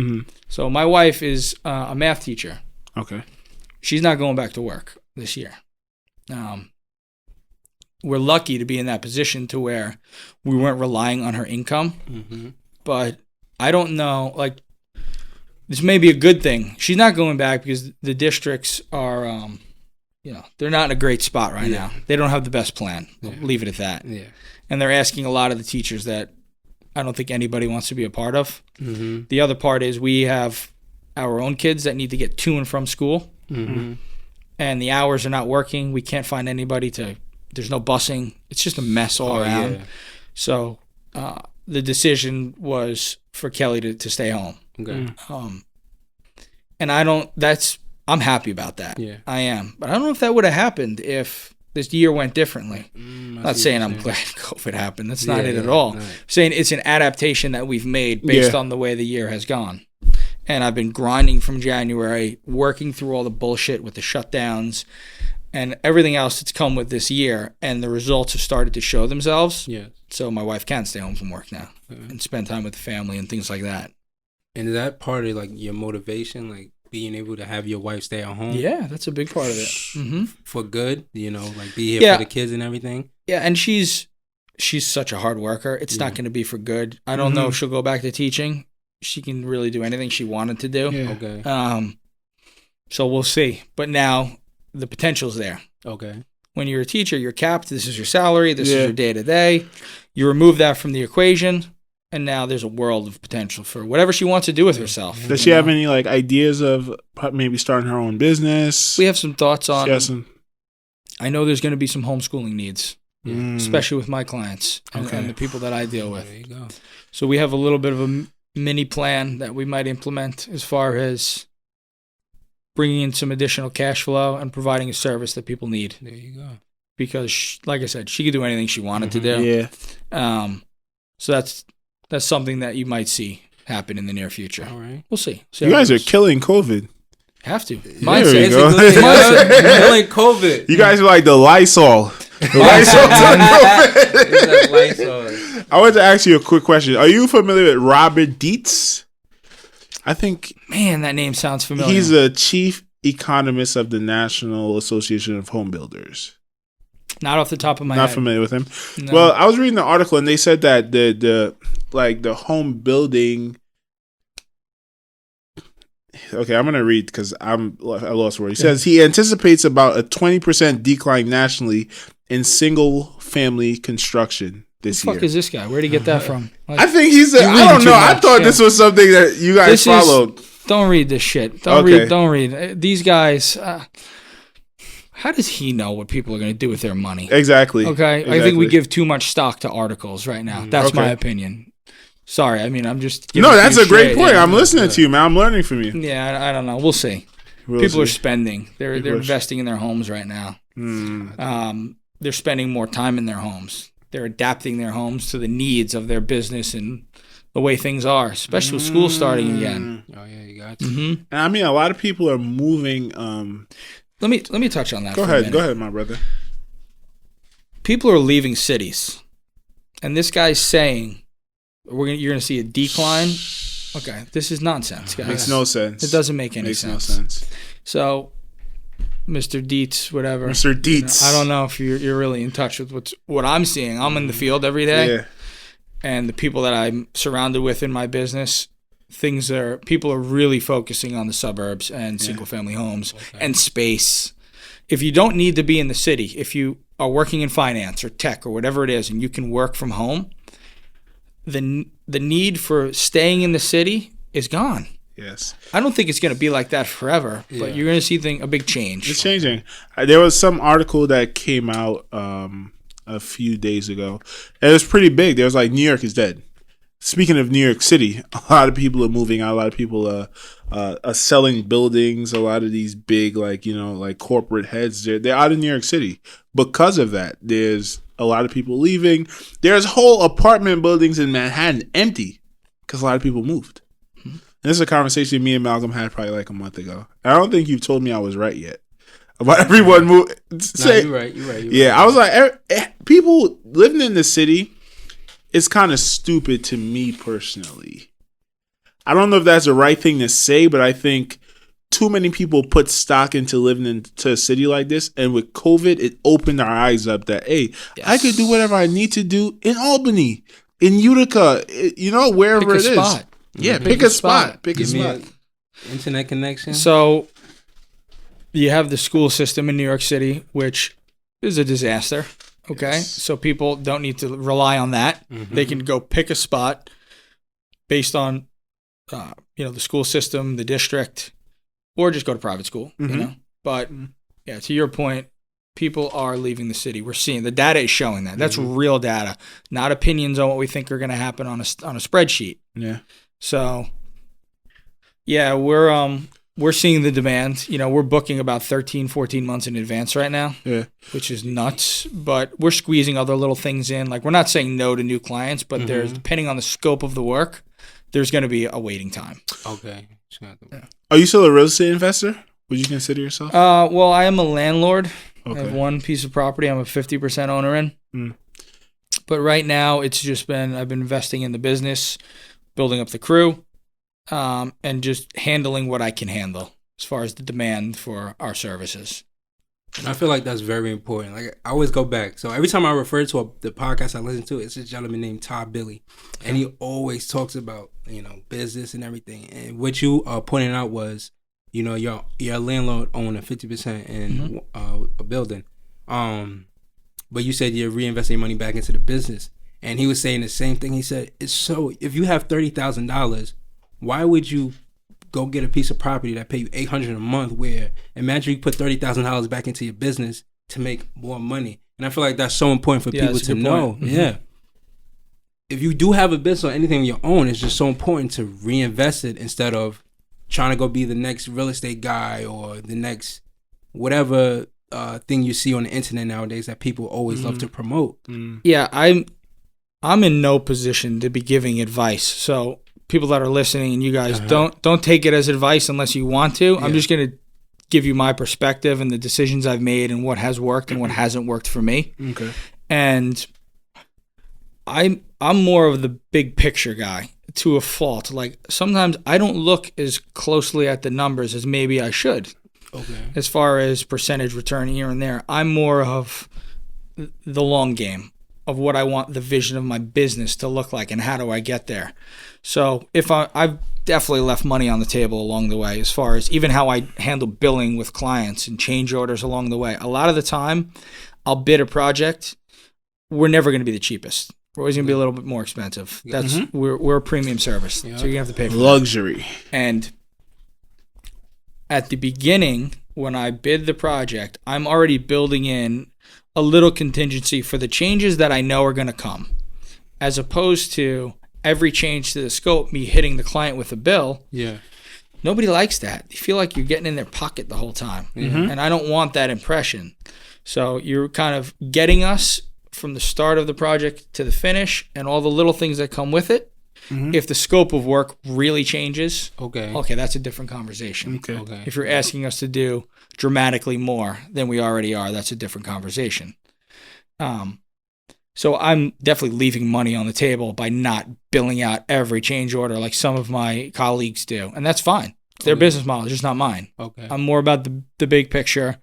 So my wife is a math teacher. Okay. She's not going back to work this year. We're lucky to be in that position to where we weren't relying on her income. But I don't know, like, this may be a good thing. She's not going back because the districts are, they're not in a great spot right now. They don't have the best plan. I'll leave it at that. Yeah. And they're asking a lot of the teachers that I don't think anybody wants to be a part of. The other part is we have our own kids that need to get to and from school. And the hours are not working. We can't find anybody to... There's no busing. It's just a mess all around. Yeah. So the decision was for Kelly to stay home. Okay. And I'm happy about that. Yeah. I am. But I don't know if that would have happened if this year went differently. I'm not saying I'm glad COVID happened. That's not it at all. Right. I'm saying it's an adaptation that we've made based on the way the year has gone. And I've been grinding from January, working through all the bullshit with the shutdowns and everything else that's come with this year, and the results have started to show themselves. Yeah. So my wife can stay home from work now and spend time with the family and things like that. And is that part of like your motivation, like being able to have your wife stay at home? Yeah, that's a big part of it. For good, like be here for the kids and everything. Yeah, and she's such a hard worker. It's not going to be for good. I don't know if she'll go back to teaching. She can really do anything she wanted to do. Yeah. Okay. So we'll see. But now the potential's there. Okay. When you're a teacher, you're capped. This is your salary. This is your day-to-day. You remove that from the equation, and now there's a world of potential for whatever she wants to do with herself. Does she have any like ideas of maybe starting her own business? We have some thoughts on. She has some. I know there's going to be some homeschooling needs, especially with my clients and the people that I deal with. There you go. So we have a little bit of a mini plan that we might implement as far as bringing in some additional cash flow and providing a service that people need. There you go. Because, like I said, she could do anything she wanted to do. Yeah. So that's something that you might see happen in the near future. All right. We'll see. You guys are killing COVID. Have to. There Mindset. we go. Killing COVID. You guys are like the Lysol. The Lysol to COVID. It's like Lysol. I want to ask you a quick question. Are you familiar with Robert Dietz? I think Man, that name sounds familiar. he's the chief economist of the National Association of Home Builders. Not off the top of my Not head. familiar with him. No. Well, I was reading the article and they said that the home building. Okay, I'm gonna read because I lost word. He says he anticipates about a 20% decline nationally in single family construction this Who the year. fuck is this guy? Where'd he get that from? I think he's. You're I reading don't too know. I much, thought yeah. this was something that you guys This is- followed. Don't read this shit. Don't Okay. read. These guys. How does he know what people are going to do with their money? Exactly. Okay, I think we give too much stock to articles right now. That's my Okay. opinion. Sorry, I mean I'm just. giving No, it to that's you a great straight. point. Yeah. I'm listening to you, man. I'm learning from you. Yeah, I don't know. We'll see. We'll People are see. spending. They're People are- investing in their homes right now. They're spending more time in their homes. They're adapting their homes to the needs of their business and the way things are, especially with school starting again. Oh yeah, you got to. And I mean, a lot of people are moving. Let me touch on that. Go for a ahead, minute. go ahead, my brother. People are leaving cities, and this guy's saying you're gonna see a decline Okay, this is nonsense, guys. Makes no sense. It doesn't make any Makes sense. no sense. So, Mr. Dietz, whatever. Mr. Dietz. I don't know if you're really in touch with what I'm seeing. I'm in the field every day, Yeah. and the people that I'm surrounded with in my business, people are really focusing on the suburbs and single family homes and space. If you don't need to be in the city, if you are working in finance or tech or whatever it is, and you can work from home, the need for staying in the city is gone. Yes. I don't think it's going to be like that forever, but you're going to see a big change. It's changing. There was some article that came out a few days ago. And it was pretty big. There was like, New York is dead. Speaking of New York City, a lot of people are moving out. A lot of people are selling buildings. A lot of these big, like corporate heads, they're out of New York City. Because of that, there's a lot of people leaving. There's whole apartment buildings in Manhattan empty because a lot of people moved. And this is a conversation me and Malcolm had probably like a month ago. I don't think you've told me I was right yet about everyone moving. You're right. You're right. Yeah, I was like, people living in the city. It's kind of stupid to me personally. I don't know if that's the right thing to say, but I think too many people put stock into living into a city like this. And with COVID, it opened our eyes up that, hey, I could do whatever I need to do in Albany, in Utica, wherever it is. Spot. Yeah, pick a spot. Pick a Give me spot. a internet connection. So you have the school system in New York City, which is a disaster. Okay, Yes. so people don't need to rely on that. They can go pick a spot based on, the school system, the district, or just go to private school. But yeah, to your point, people are leaving the city. We're seeing the data is showing that. That's real data, not opinions on what we think are going to happen on a spreadsheet. Yeah. So, yeah, we're seeing the demand. We're booking about 13, 14 months in advance right now, which is nuts. But we're squeezing other little things in. Like, we're not saying no to new clients, but there's, depending on the scope of the work, there's going to be a waiting time. Okay. Are you still a real estate investor? Would you consider yourself? Well, I am a landlord. Okay. I have one piece of property I'm a 50% owner in. But right now, it's just been, I've been investing in the business, building up the crew, and just handling what I can handle as far as the demand for our services. And I feel like that's very important. Like, I always go back. So every time I refer to the podcast I listen to, it's a gentleman named Todd Billy. And he always talks about, business and everything. And what you pointed out was, your landlord owning 50% in a building. But you said you're reinvesting your money back into the business. And he was saying the same thing. He said, if you have $30,000, why would you go get a piece of property that pay you $800 a month, where imagine you put $30,000 back into your business to make more money? And I feel like that's so important for people to know. Yeah. If you do have a business or anything of your own, it's just so important to reinvest it instead of trying to go be the next real estate guy or the next whatever thing you see on the internet nowadays that people always love to promote. Yeah, I'm in no position to be giving advice. So people that are listening and you guys don't take it as advice unless you want to. I'm just going to give you my perspective and the decisions I've made and what has worked and what hasn't worked for me. Okay. And I'm more of the big picture guy to a fault. Like, sometimes I don't look as closely at the numbers as maybe I should. Okay. As far as percentage return here and there, I'm more of the long game of what I want the vision of my business to look like and how do I get there. So if I've definitely left money on the table along the way, as far as even how I handle billing with clients and change orders along the way. A lot of the time, I'll bid a project. We're never going to be the cheapest. We're always going to be a little bit more expensive. That's we're a premium service, so you're going to have to pay for luxury. that. And at the beginning, when I bid the project, I'm already building in a little contingency for the changes that I know are going to come, as opposed to every change to the scope, me hitting the client with a bill. Yeah. Nobody likes that. You feel like you're getting in their pocket the whole time. And I don't want that impression. So you're kind of getting us from the start of the project to the finish and all the little things that come with it. If the scope of work really changes, okay, that's a different conversation. Okay. If you're asking us to do dramatically more than we already are, that's a different conversation. So I'm definitely leaving money on the table by not billing out every change order like some of my colleagues do. And that's fine. It's their business model, it's just not mine. Okay. I'm more about the big picture,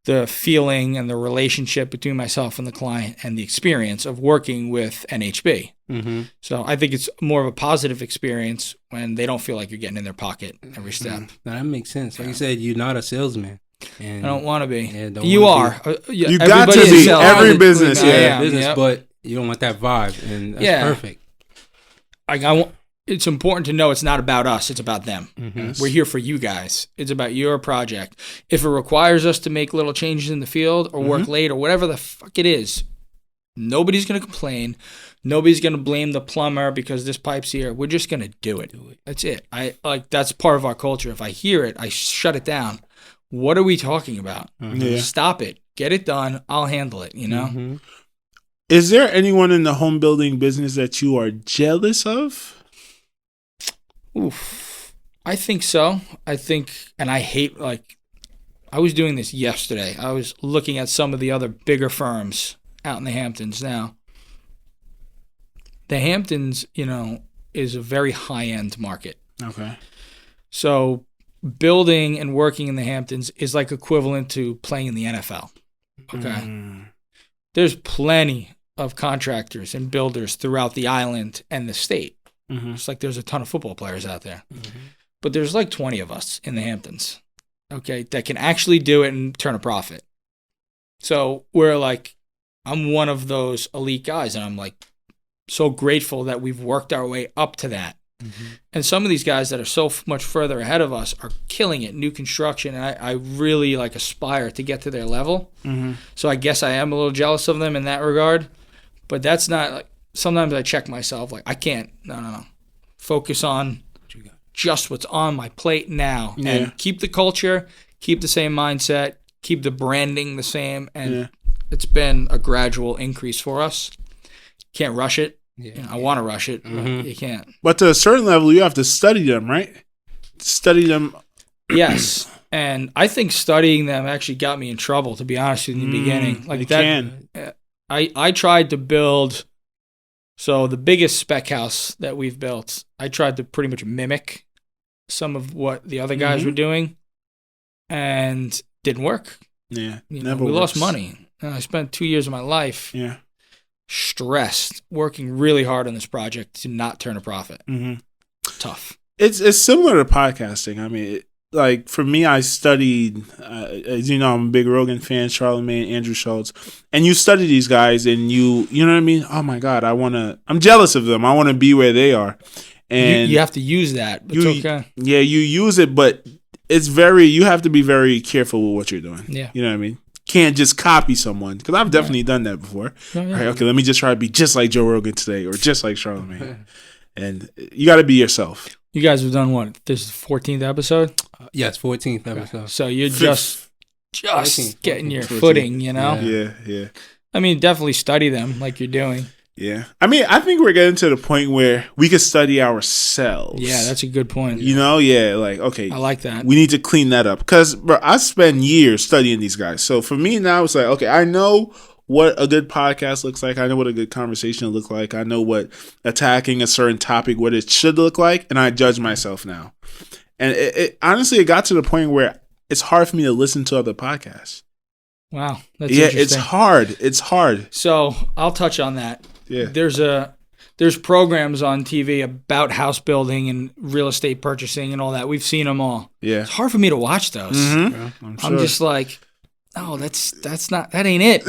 the feeling and the relationship between myself and the client and the experience of working with NHB. Mm-hmm. So I think it's more of a positive experience when they don't feel like you're getting in their pocket every step. Now, that makes sense. Like you said, you're not a salesman. And I don't want to be. Yeah, don't You wanna are. You got to be. Every business, I yeah. am, business, yep. but you don't want that vibe, and that's Yeah. perfect. Like I want. It's important to know it's not about us. It's about them. Mm-hmm. We're here for you guys. It's about your project. If it requires us to make little changes in the field or work late or whatever the fuck it is, nobody's going to complain. Nobody's going to blame the plumber because this pipe's here. We're just going to do it. That's it. That's part of our culture. If I hear it, I shut it down. What are we talking about? Yeah. Stop it. Get it done. I'll handle it, you know? Mm-hmm. Is there anyone in the home building business that you are jealous of? Oof. I think so. And I hate, I was doing this yesterday. I was looking at some of the other bigger firms out in the Hamptons now. The Hamptons, is a very high-end market. Okay. So building and working in the Hamptons is like equivalent to playing in the NFL. Okay. There's plenty of contractors and builders throughout the island and the state. It's like there's a ton of football players out there. But there's like 20 of us in the Hamptons, okay, that can actually do it and turn a profit. So I'm one of those elite guys, and I'm so grateful that we've worked our way up to that. And some of these guys that are so much further ahead of us are killing it, new construction, and I really aspire to get to their level. So I guess I am a little jealous of them in that regard, but that's not sometimes I check myself, I can't, no. Focus on just what's on my plate now and keep the culture, keep the same mindset, keep the branding the same, and it's been a gradual increase for us. Can't rush it. I want to rush it, but you can't. But to a certain level, you have to study them, right? Study them. Yes. And I think studying them actually got me in trouble, to be honest with you, in the beginning. I tried to build, so the biggest spec house that we've built, I tried to pretty much mimic some of what the other guys were doing, and didn't work. Yeah, we never lost works. money. And I spent 2 years of my life stressed, working really hard on this project to not turn a profit. Tough. It's similar to podcasting. I mean, for me, I studied, as you know, I'm a big Rogan fan, Charlamagne, Andrew Schultz, and you study these guys, and you know what I mean? Oh my God, I'm jealous of them. I want to be where they are. And you have to use that. It's okay. Yeah, you use it, but you have to be very careful with what you're doing. Yeah. You know what I mean? Can't just copy someone, because I've definitely done that before. Yeah. Right, okay, let me just try to be just like Joe Rogan today, or just like Charlamagne. And you got to be yourself. You guys have done what? This is the 14th episode? Yes, 14th episode. So you're just 14th, getting your 14th. footing, you know? Yeah. I mean, definitely study them like you're doing. Yeah. I mean, I think we're getting to the point where we can study ourselves. Yeah, that's a good point. You know, okay. I like that. We need to clean that up. Because, bro, I spend years studying these guys. So for me now, it's like, okay, I know what a good podcast looks like. I know what a good conversation looks like. I know what attacking a certain topic, what it should look like. And I judge myself now. And it honestly, it got to the point where it's hard for me to listen to other podcasts. Wow. That's Yeah, interesting. it's hard. So I'll touch on that. Yeah. There's programs on TV about house building and real estate purchasing and all that. We've seen them all. Yeah. It's hard for me to watch those. Yeah, I'm just like, oh, that ain't it.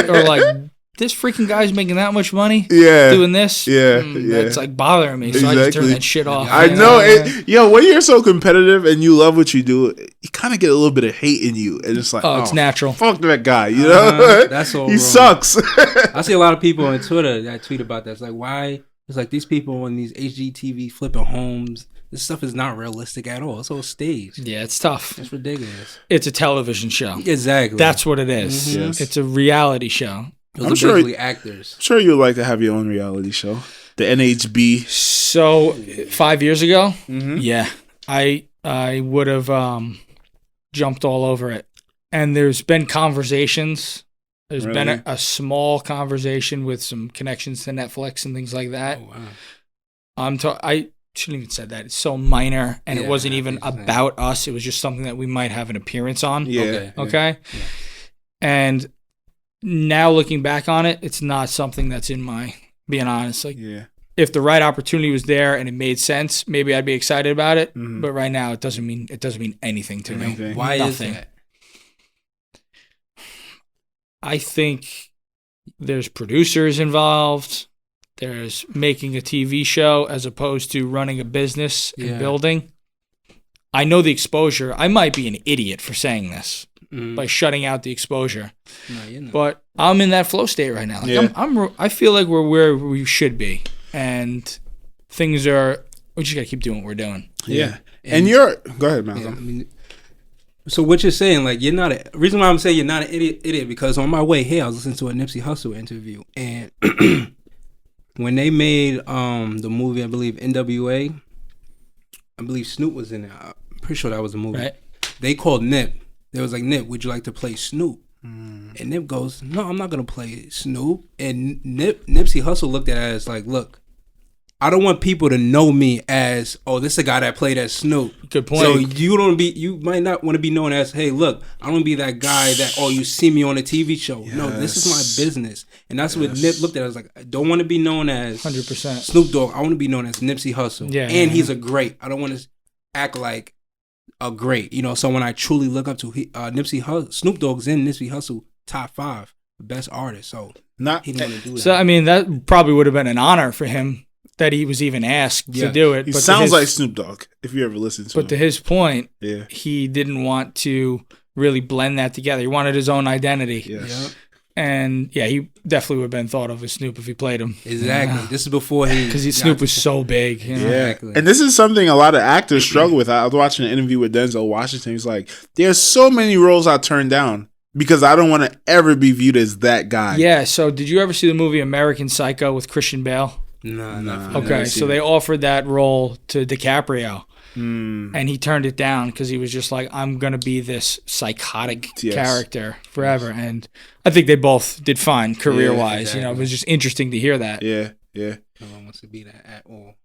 Or like this freaking guy's making that much money doing this. Yeah. That's bothering me. So I just turn that shit off. I know it. When you're so competitive and you love what you do, you kind of get a little bit of hate in you, and it's like, it's natural. Fuck that guy, you know? That's all. He wrong. sucks. I see a lot of people on Twitter that tweet about that. It's like, why? It's like these people on these HGTV flipping homes. This stuff is not realistic at all. It's all staged. Yeah, it's tough. It's ridiculous. It's a television show. Exactly. That's what it is. Mm-hmm. Yes. It's a reality show. I'm sure basically actors. I'm sure you'd like to have your own reality show, the NHB. So 5 years ago, yeah, I would have jumped all over it. And there's been conversations There's Really? been a small conversation with some connections to Netflix and things like that. Oh wow. I shouldn't even said that. It's so minor, and it Yeah, wasn't I even get what you're about us. It was just something that we might have an appearance on. Yeah. Okay. Okay. Yeah. And now looking back on it, it's not something that's in my, being honest. Like, Yeah. if the right opportunity was there and it made sense, maybe I'd be excited about it. Mhm. But right now, it doesn't mean anything to me. Anything. Why Nothing. is that? I think there's producers involved. There's making a TV show as opposed to running a business Yeah. and building. I know the exposure. I might be an idiot for saying this Mm. by shutting out the exposure, No, you're not. but I'm in that flow state right now. Like Yeah. I feel like we're where we should be, and things are. We just gotta keep doing what we're doing. Yeah. And you're go ahead, Yeah, Malcolm. I mean, so what you're saying, like, you're not a reason why I'm saying you're not an idiot because on my way here I was listening to a Nipsey Hussle interview, and when they made the movie, I believe NWA, I believe Snoop was in it. I'm pretty sure that was the movie. Right. They called Nip. They was like, Nip, would you like to play Snoop? And Nip goes, no, I'm not gonna play Snoop. And Nipsey Hussle looked at it as like, look, I don't want people to know me as, oh, this is a guy that played as Snoop. Good point. So you might not want to be known as, hey, look, I don't want to be that guy that, oh, you see me on a TV show. No, this is my business. And that's what Nip looked at. I was like, I don't want to be known as 100%. Snoop Dogg. I want to be known as Nipsey Hussle. Yeah, And yeah, he's a great. I don't want to act like a great, someone I truly look up to. Nipsey Hussle, Snoop Dogg's in Nipsey Hussle top 5 best artist. So Not he didn't want to do that. So I mean, that probably would have been an honor for him that he was even asked Yeah. to do it. he but sounds to his, like Snoop Dogg if you ever listen to him. But to his point, Yeah. he didn't want to really blend that together. He wanted his own identity. Yes. Yeah. And yeah, he definitely would have been thought of as Snoop if he played him. Exactly. This is before he Because got Snoop was to- so big. You know? Yeah. Exactly. And this is something a lot of actors struggle with. I was watching an interview with Denzel Washington. He's like, there's so many roles I turned down because I don't want to ever be viewed as that guy. Yeah. So did you ever see the movie American Psycho with Christian Bale? Nah, Nah. not Okay. So they offered that role to DiCaprio. Mm. And he turned it down because he was just like, I'm going to be this psychotic Yes. character forever. And I think they both did fine career-wise. exactly. It was just interesting to hear that. Yeah. Yeah. No one wants to be that at all.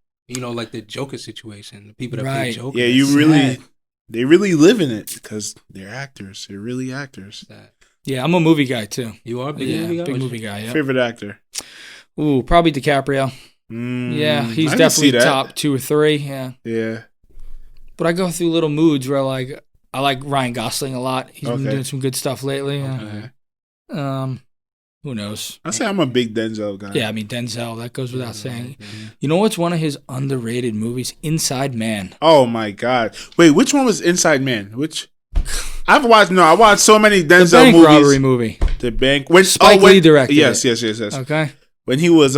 Like the Joker situation, the people that play Right. Joker. Yeah. You Sad. really, they really live in it because they're actors. They're really actors. Yeah, I'm a movie guy, too. You are a big Yeah, movie guy? big movie guy, yeah. Favorite actor? Ooh, probably DiCaprio. Mm, Yeah, he's I can definitely see that. top 2 or 3, yeah. Yeah. But I go through little moods where, like, I like Ryan Gosling a lot. He's been Okay. doing some good stuff lately. Yeah. Okay. Who knows? I say I'm a big Denzel guy. Yeah, I mean, Denzel, that goes without saying. You know what's one of his underrated movies? Inside Man. Oh my God! Wait, which one was Inside Man? Which I watched so many The Denzel bank movies. robbery movie. The bank when Spike Lee directed Yes, it. yes. Okay. When he was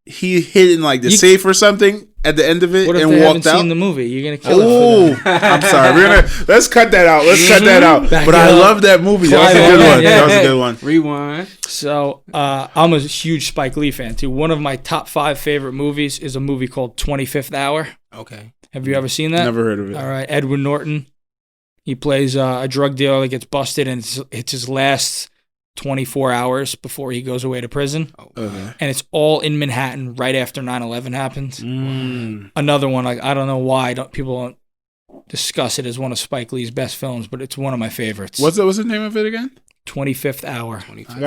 he hid in like the safe or something at the end of it What if and they walked haven't out. seen the movie? You're going to kill it Oh, for them. I'm sorry. Let's cut that out. Let's cut that out. Back But it I up. love that movie. That was a Clive good Owen, one. yeah. That was a good one. Rewind. So I'm a huge Spike Lee fan, too. One of my top 5 favorite movies is a movie called 25th Hour. Okay. Have you ever seen that? Never heard of it. All right. Edward Norton. He plays a drug dealer that gets busted, and it's his last 24 hours before he goes away to prison. Okay. And it's all in Manhattan right after 9/11 happens. Mm. Another one, like, I don't know why people don't discuss it as one of Spike Lee's best films, but it's one of my favorites. What's the name of it again? 25th Hour. I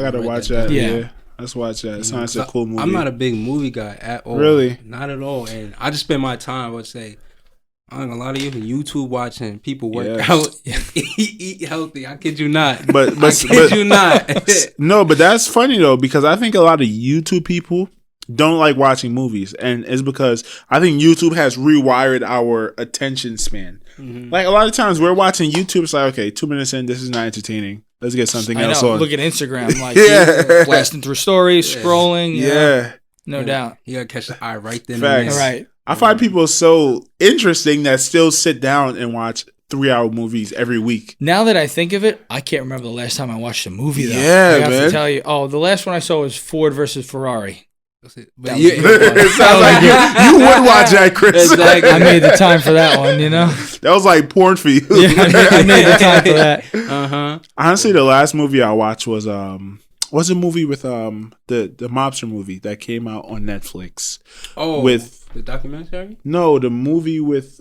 gotta watch that. Yeah. Yeah. Let's watch that. It sounds like a cool movie. I'm not a big movie guy at all. Really? Not at all. And I just spend my time, I would say, on a lot of YouTube watching people work Yeah. out, eat healthy. I kid you not. But I kid you not. No, but that's funny though, because I think a lot of YouTube people don't like watching movies, and it's because I think YouTube has rewired our attention span. Mm-hmm. Like a lot of times we're watching YouTube, it's like, okay, 2 minutes in, this is not entertaining. Let's get something I else know. on. Look at Instagram, like Yeah. blasting through stories, scrolling. Yeah. No doubt. You gotta catch the eye right then. Facts. All right. I find people so interesting that still sit down and watch 3-hour movies every week. Now that I think of it, I can't remember the last time I watched a movie, though. Yeah, I have man. to tell you. Oh, the last one I saw was Ford versus Ferrari. That's it. That But was yeah, a good It sounds like you would watch that, Chris. Exactly. I made the time for that one, you know? That was like porn for you. Yeah, I made the time for that. Uh-huh. Honestly, the last movie I watched was a movie with the mobster movie that came out on Netflix. Oh, With the documentary? no, the movie with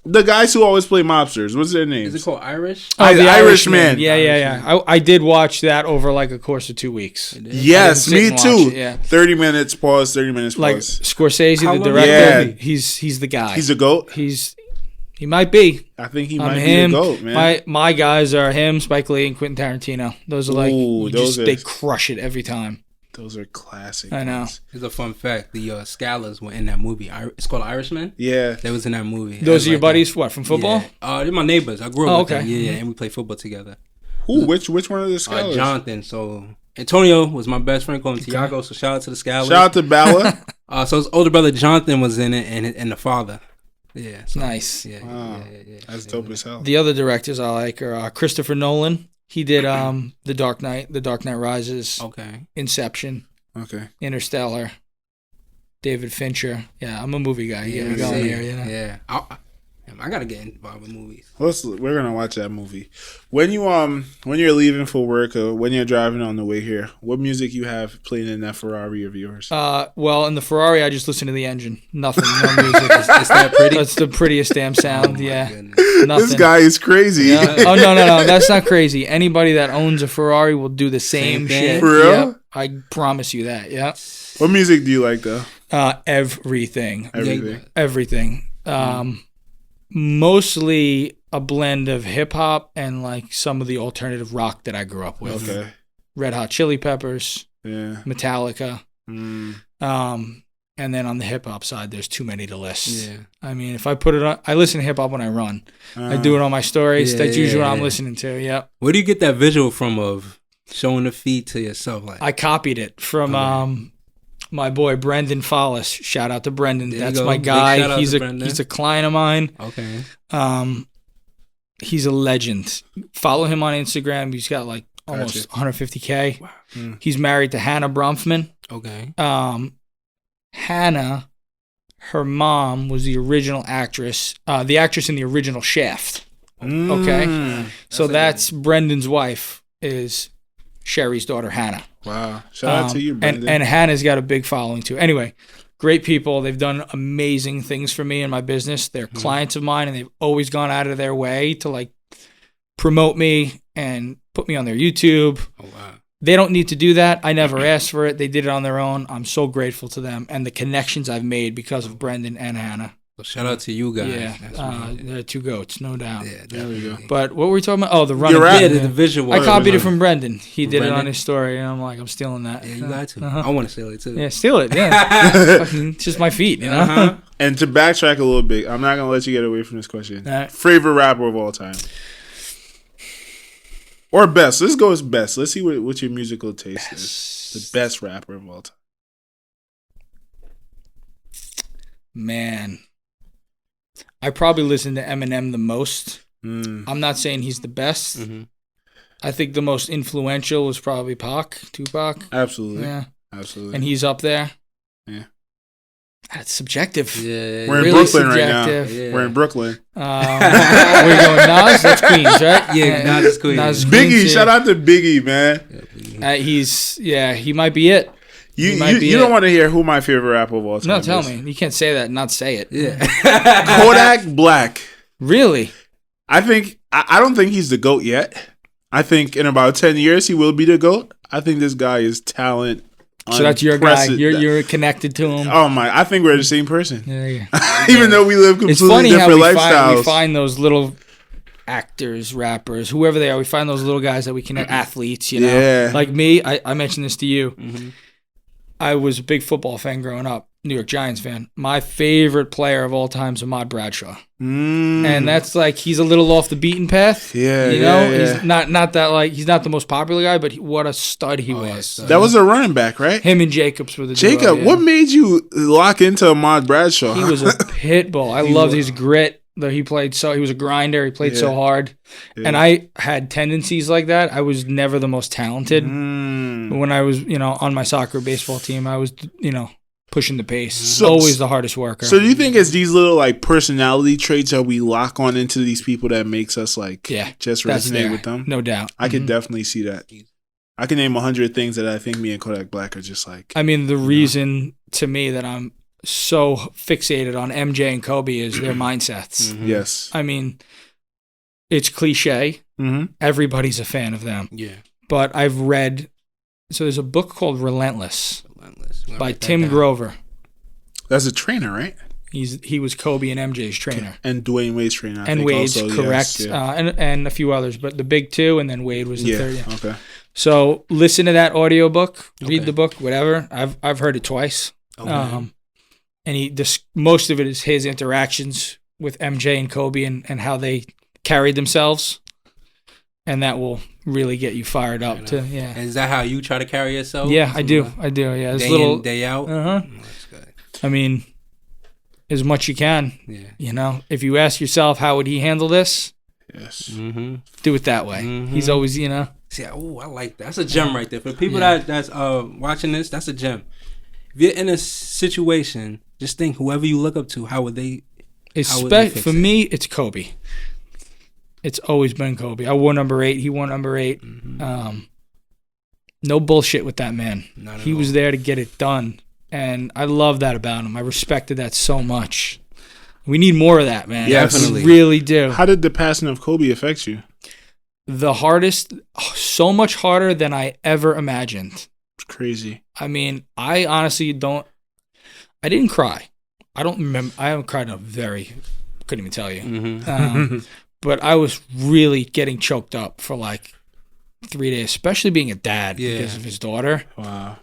the guys who always play mobsters. What's their names? Is it called Irish? Oh, The Irishman. Yeah. I did watch that over like a course of 2 weeks. Yes, I didn't me sit too. and watch it, yeah. 30 minutes pause, 30 minutes Like pause. Scorsese, How the long- director, Yeah. he's the guy. He's a goat. He might be. I think he I'm might him. be a goat, man. My guys are him, Spike Lee, and Quentin Tarantino. Those are like Ooh, they crush it every time. Those are classic. I know. ones. Here's a fun fact. The Scalars were in that movie. It's called Irishman. Yeah. They was in that movie. Those are your Like buddies? What, from football? Yeah. They're my neighbors. I grew up Oh, with them. okay. Yeah, and we play football together. Who? Which one of the scholars? Jonathan. So Antonio was my best friend. Called him Tiago. So shout out to the Scalars. Shout out to Bala. So his older brother Jonathan was in it, and the father. Yeah. So, Nice. Yeah. Wow. Yeah. That's dope as hell. The other directors I like are Christopher Nolan. He did The Dark Knight Rises, Okay. Inception, Okay. Interstellar, David Fincher. Yeah, I'm a movie guy. Yeah. Yeah, we going here, you know. Yeah. I gotta get involved with movies. We're gonna watch that movie. When you're leaving for work or when you're driving on the way here, what music you have playing in that Ferrari of yours? Well, in the Ferrari, I just listen to the engine. Nothing, no music. It's that pretty. That's the prettiest damn sound. Yeah, Goodness. nothing. This guy is crazy. Yeah. Oh no, that's not crazy. Anybody that owns a Ferrari will do the same Same thing? shit. For real? Yep, I promise you that. Yeah. What music do you like though? Everything. Everything. Everything. Mostly a blend of hip hop and like some of the alternative rock that I grew up with. Okay. Red Hot Chili Peppers, Yeah. Metallica. Mm. And then on the hip hop side, there's too many to list. Yeah. I mean, if I put it on, I listen to hip hop when I run. I do it on my stories. Yeah, That's usually what I'm yeah. listening to. Yep. Where do you get that visual from of showing the feet to yourself? Like, I copied it from my boy Brendan Follis. Shout out to Brendan. There you That's go. my Big shout guy. out He's to a Brendan. he's a client of mine. okay. He's a legend. Follow him on Instagram. He's got like almost 150K. Wow. Mm. He's married to Hannah Brunfman. Okay. Hannah, her mom was the original actress, the actress in the original Shaft. Okay. Mm. So that's Brendan's wife is Sherry's daughter, Hannah. Wow. Shout out to you, Brendan. And Hannah's got a big following too. Anyway, great people. They've done amazing things for me in my business. They're clients of mine, and they've always gone out of their way to like promote me and put me on their YouTube. Oh wow. They don't need to do that. I never asked for it. They did it on their own. I'm so grateful to them and the connections I've made because of Brendan and Hannah. So shout out to you guys. Yeah, That's really- they're two goats, no doubt. yeah, There we go. definitely. But what were we talking about? Oh, the running. You're right. Yeah, bit. the visual. I copied it Brendan. from Brendan. He did it on Brendan? his story, and I'm like, I'm stealing that. Yeah, you got to. Uh-huh. I want to steal it too. Yeah, steal it. Yeah, Fucking, it's just my feet, you know. Uh-huh. And to backtrack a little bit, I'm not gonna let you get away from this question. All right. Favorite rapper of all time, or best? Let's go as best. Let's see what your musical taste is. The best rapper of all time. Man, I probably listen to Eminem the most. Mm. I'm not saying he's the best. Mhm. I think the most influential was probably Tupac. Absolutely, Yeah, absolutely. and he's up there. Yeah. That's subjective. Yeah. We're in really Brooklyn right now. subjective. Yeah. We're in Brooklyn. We're going Nas. That's Queens, right? Yeah, Nas is Queens. Nas Biggie, Queens, shout out to Biggie, man. He might be it. He might be You don't it. want to hear who my favorite rapper of all time No, tell is. me. You can't say that and not say it. Yeah. Kodak Black. Really? I don't think he's the GOAT yet. I think in about 10 years he will be the GOAT. I think this guy is talent. So that's your guy. unprecedented. You're connected to him. Oh my! I think we're the same person. Yeah, yeah. Even though we live It's completely funny how different we lifestyles. find those little actors, rappers, whoever they are. We find those little guys that we connect, athletes, you know. Yeah. Like me, I mentioned this to you. Mhm. I was a big football fan growing up, New York Giants fan. My favorite player of all time is Ahmad Bradshaw. Mm. And that's like, he's a little off the beaten path. Yeah, You know, yeah. he's not that like, he's not the most popular guy, but what a stud he was. stud. That was a running back, right? Him and Jacobs were the Jacob, duo, yeah. what made you lock into Ahmad Bradshaw? He was a pit bull. I loved his grit. Though he was a grinder. He played so Yeah. hard, Yeah. and I had tendencies like that. I was never the most talented. Mm. When I was, on my soccer baseball team, I was, pushing the pace. So- Always the hardest worker. So do you think it's these little like personality traits that we lock on into these people that makes us like just that's resonate there. with them? No doubt. I could Mhm. definitely see that. I can name 100 things that I think me and Kodak Black are just like. I mean, the reason to me that I'm so fixated on MJ and Kobe is their mindsets. Yes. I mean, it's cliche. Mm-hmm. Everybody's a fan of them. Yeah. But I've read, so there's a book called Relentless Relentless. We'll by write that Tim down. Grover. That's a trainer, right? He was Kobe and MJ's trainer. And Dwayne Wade's trainer. I And think Wade's also, correct. Yes, yeah. And a few others, but the big two, and then Wade was the Yeah. third. Yeah. Okay. So listen to that audiobook, read Okay. the book, whatever. I've heard it twice. Okay. And most of it is his interactions with MJ and Kobe and how they carried themselves. And that will really get you fired up to, yeah. Is that how you try to carry yourself? Yeah, I do. Yeah. It's Day little, in, day out. uh-huh. Oh, that's good. I mean, as much you can, Yeah. if you ask yourself, how would he handle this? Yes. Mm-hmm. Do it that way. He's always, See, I like that. That's a gem right there. For people that's watching this, that's a gem. If you're in a situation, just think whoever you look up to, how would they fix for it? me, it's Kobe. It's always been Kobe. I wore number 8. He wore number 8. No bullshit with that man. Not at He was all. there to get it done. And I love that about him. I respected that so much. We need more of that, man. Yes. Definitely. We really do. How did the passing of Kobe affect you? The hardest, so much harder than I ever imagined. It's crazy. I mean, I honestly I didn't cry. I don't remember. I haven't cried couldn't even tell you. Mm-hmm. But I was really getting choked up for like 3 days, especially being a dad because of his daughter. Wow.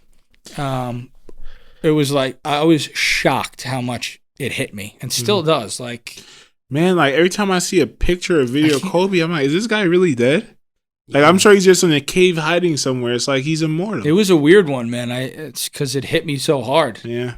It was like, I was shocked how much it hit me and still does. Like, Man, like every time I see a picture or video of Kobe, I'm like, is this guy really dead? Like, I'm sure he's just in a cave hiding somewhere. It's like he's immortal. it was a weird one, man. It's because it hit me so hard. Yeah.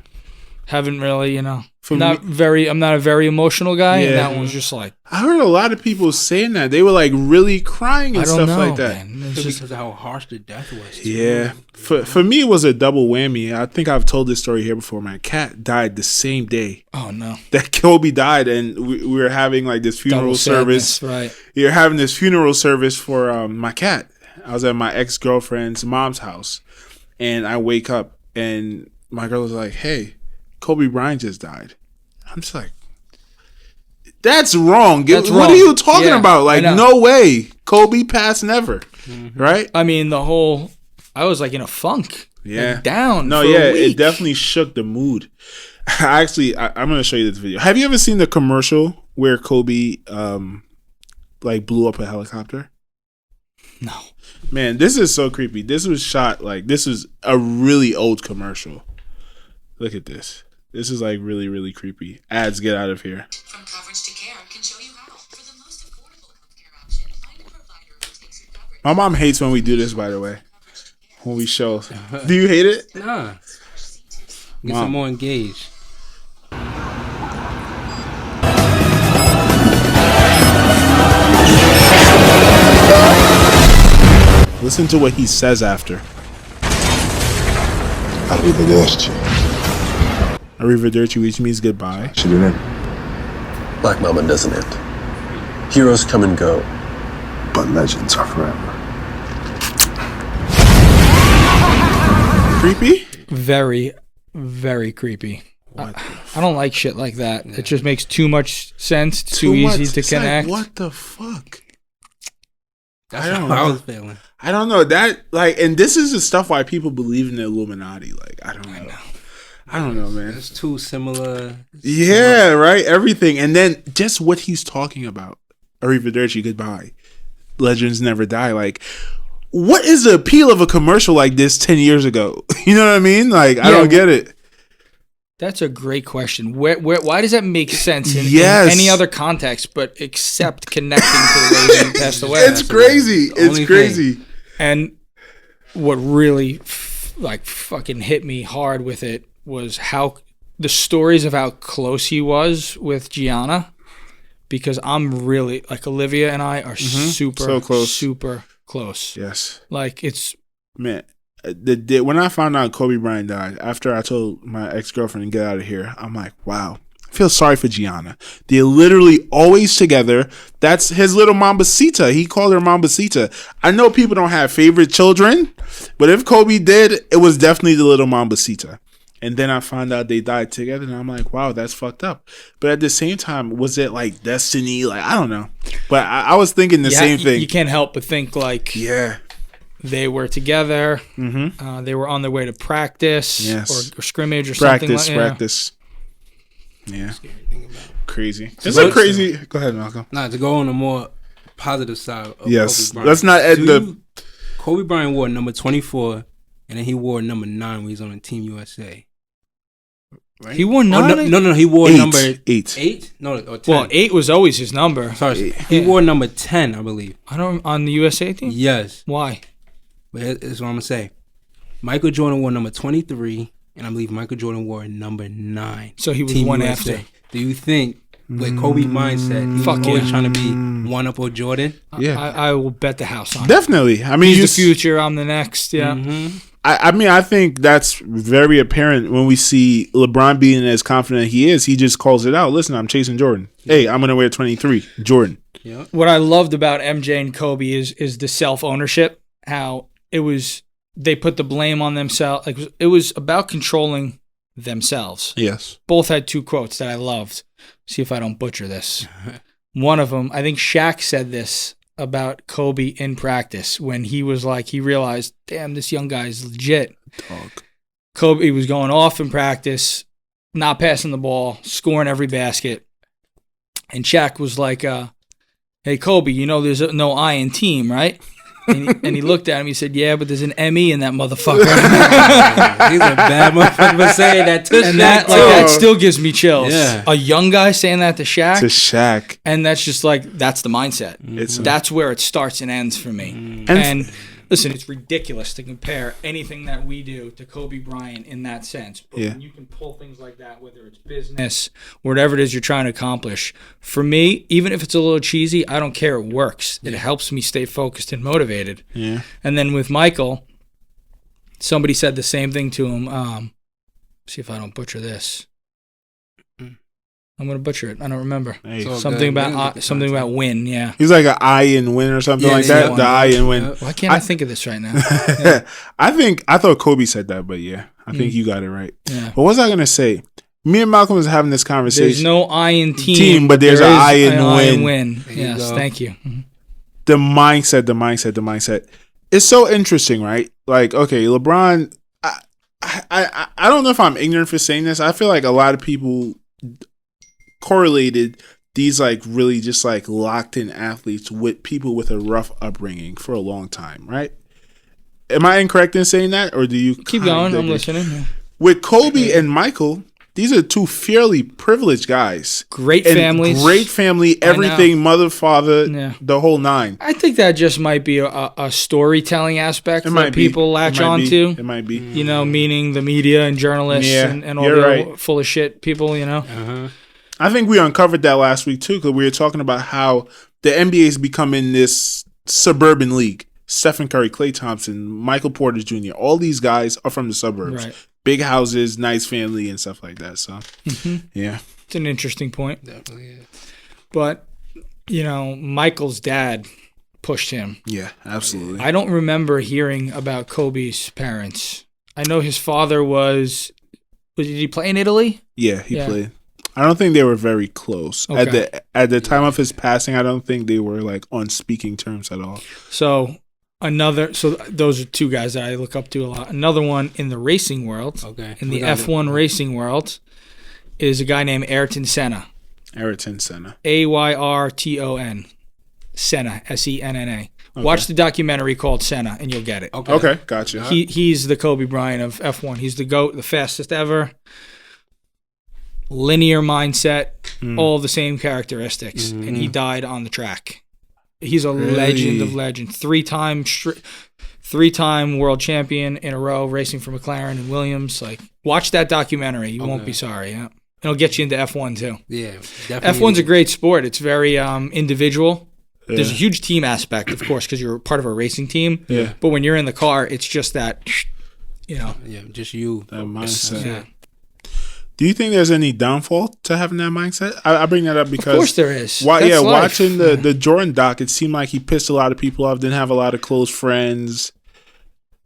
Haven't really, For I'm not a very emotional guy. And Yeah. that one was just like, I heard a lot of people saying that. They were like really crying I and don't stuff know, like that. man. It's Because just, of how harsh the death was. too. Yeah. For me, it was a double whammy. I think I've told this story here before. My cat died the same day oh no. that Kobe died, and we were having like this funeral Double service. sadness, right. We were having this funeral service for my cat. I was at my ex-girlfriend's mom's house, and I wake up, and my girl was like, "Hey, Kobe Bryant just died." I'm just like, "That's wrong. That's What wrong. are you talking Yeah, about? Like, I know. no way. Kobe passed never, right?" I mean, I was like in a funk. Yeah. Like down. No, for yeah, a week. it definitely shook the mood. Actually, I'm gonna show you this video. Have you ever seen the commercial where Kobe like blew up a helicopter? No. Man, this is so creepy. This was shot this was a really old commercial. Look at this. This is like really, really creepy. Ads, get out of here. From coverage to care can show you how. For the most affordable healthcare option, find a provider who takes your coverage. My mom hates when we do this, by the way. When we show. Do you hate it? Nah. Get Mom. some more engaged. Listen to what he says after. Arrivederci. Arrivederci, which means goodbye. Accident. Black Mama doesn't end. Heroes come and go. But legends are forever. Creepy? Very, very creepy. I don't like shit like that. It just makes too much sense. Too easy much. to It's like, connect. what the fuck? That's I don't how I know. was feeling. I don't know that and this is the stuff why people believe in the Illuminati. Like I don't know, man. It's too similar. Yeah, right. Everything, and then just what he's talking about. Arrivederci, goodbye. Legends never die. Like, what is the appeal of a commercial like this 10 years ago? You know what I mean? Like, I Yeah, don't get it. That's a great question. Why does that make sense in Yes. any other context but except connecting to the way he passed away? It's crazy. the only It's crazy. And what really fucking hit me hard with it was how the stories of how close he was with Gianna because I'm really like Olivia and I are super So close. super close. Yes. Like it's Man, when I found out Kobe Bryant died, after I told my ex-girlfriend to get out of here, I'm like, wow. I feel sorry for Gianna. They're literally always together. That's his little Mambasita. He called her Mambasita. I know people don't have favorite children, but if Kobe did, it was definitely the little Mambasita. And then I found out they died together, and I'm like, wow, that's fucked up. But at the same time, was it like destiny? Like, I don't know. But I was thinking the same thing. You can't help but think like Yeah. they were together. Mm-hmm. They were on their way to practice Yes. or scrimmage or something like that. Practice. Yeah. Crazy. It's a crazy. Go ahead, Malcolm. Nah, to go on a more positive side of Yes. Kobe Bryant. Let's not end Kobe Bryant wore number 24, and then he wore number 9 when he was on the Team USA. Right? He wore Oh, 9? no, he wore number 8. 8? No, or 10. Well, 8 was always his number. Sorry, he wore number 10, I believe. I don't on the USA team. Yes. Why? But here's what I'm going to say. Michael Jordan wore number 23, and I believe Michael Jordan wore number 9. So he was Team one USA. after. Do you think, with Kobe mindset, he was Fuck always yeah. trying to be one up on Jordan? Yeah. I will bet the house on it. Definitely. I mean, He's the future. I'm the next. Yeah. Mm-hmm. I mean, I think that's very apparent when we see LeBron being as confident he is. He just calls it out. Listen, I'm chasing Jordan. Hey, I'm gonna wear 23. Jordan. Yeah. What I loved about MJ and Kobe is the self ownership. How it was, they put the blame on themselves. Like it was about controlling themselves. Yes. Both had 2 quotes that I loved. See if I don't butcher this. One of them, I think Shaq said this about Kobe in practice when he was like, he realized, damn, this young guy is legit. Dog. Kobe was going off in practice, not passing the ball, scoring every basket. And Shaq was like, hey, Kobe, you know there's no I in team, right? And he looked at him. He said, yeah, but there's an M-E in that motherfucker. He's a bad motherfucker for saying that to And Shaq, that, like, too. that still gives me chills. Yeah. A young guy saying that to Shaq. To Shaq. And that's just like, that's the mindset. It's That's where it starts and ends for me. And listen, it's ridiculous to compare anything that we do to Kobe Bryant in that sense. But Yeah. when you can pull things like that, whether it's business, whatever it is you're trying to accomplish, for me, even if it's a little cheesy, I don't care. It works. It helps me stay focused and motivated. Yeah. And then with Michael, somebody said the same thing to him. See if I don't butcher this. I'm gonna butcher it. I don't remember. Hey. So- Something good. about something about win. Yeah. He's like an I in win or something Yeah, like yeah, that. yeah. The I in win. Yeah. Why can't I think of this right now? I thought Kobe said that, but yeah, I think you got it right. Yeah. But what was I gonna say? Me and Malcolm was having this conversation. There's no I in team, but there's there an is I in an win. win. There you Yes, go. thank you. The mindset. It's so interesting, right? Like, okay, LeBron. I don't know if I'm ignorant for saying this. I feel like a lot of people correlated these like really just like locked in athletes with people with a rough upbringing for a long time, right? Am I incorrect in saying that, or do you Keep going. I'm kinda- listening. Yeah. With Kobe and Michael, these are 2 fairly privileged guys. Great And families. Great family, everything, mother, father, Yeah. the whole 9. I think that just might be a storytelling aspect that people latch on to. It might be. You know, meaning the media and journalists Yeah, and all you're the right. full of shit people, you know. Uh-huh. I think we uncovered that last week too, because we were talking about how the NBA is becoming this suburban league. Stephen Curry, Klay Thompson, Michael Porter Jr., all these guys are from the suburbs. Right. Big houses, nice family, and stuff like that. So, yeah. It's an interesting point. Definitely is. But, you know, Michael's dad pushed him. Yeah, absolutely. I don't remember hearing about Kobe's parents. I know his father did he play in Italy? Yeah, he Yeah. played. I don't think they were very close. Okay. At the time of his passing, I don't think they were like on speaking terms at all. So those are 2 guys that I look up to a lot. Another one in the racing world, Okay. in the We got F1 racing world, is a guy named Ayrton Senna. Ayrton Senna. Ayrton. Senna, Senna. Watch the documentary called Senna, and you'll get it. Okay, gotcha. He's the Kobe Bryant of F1. He's the GOAT, the fastest ever. Linear mindset, all the same characteristics, and he died on the track. He's a legend of legends. 3-time world champion in a row, racing for McLaren and Williams. Like, watch that documentary. You won't be sorry. Yeah. it'll get you into F1 too. Yeah, definitely. F1's a great sport. It's very individual. There's a huge team aspect, of course, because you're part of a racing team. Yeah. But when you're in the car, it's just that, Yeah, just you. That mindset. yeah. Do you think there's any downfall to having that mindset? I bring that up because Of course there is. Why, That's life. watching the Jordan doc, it seemed like he pissed a lot of people off. Didn't have a lot of close friends.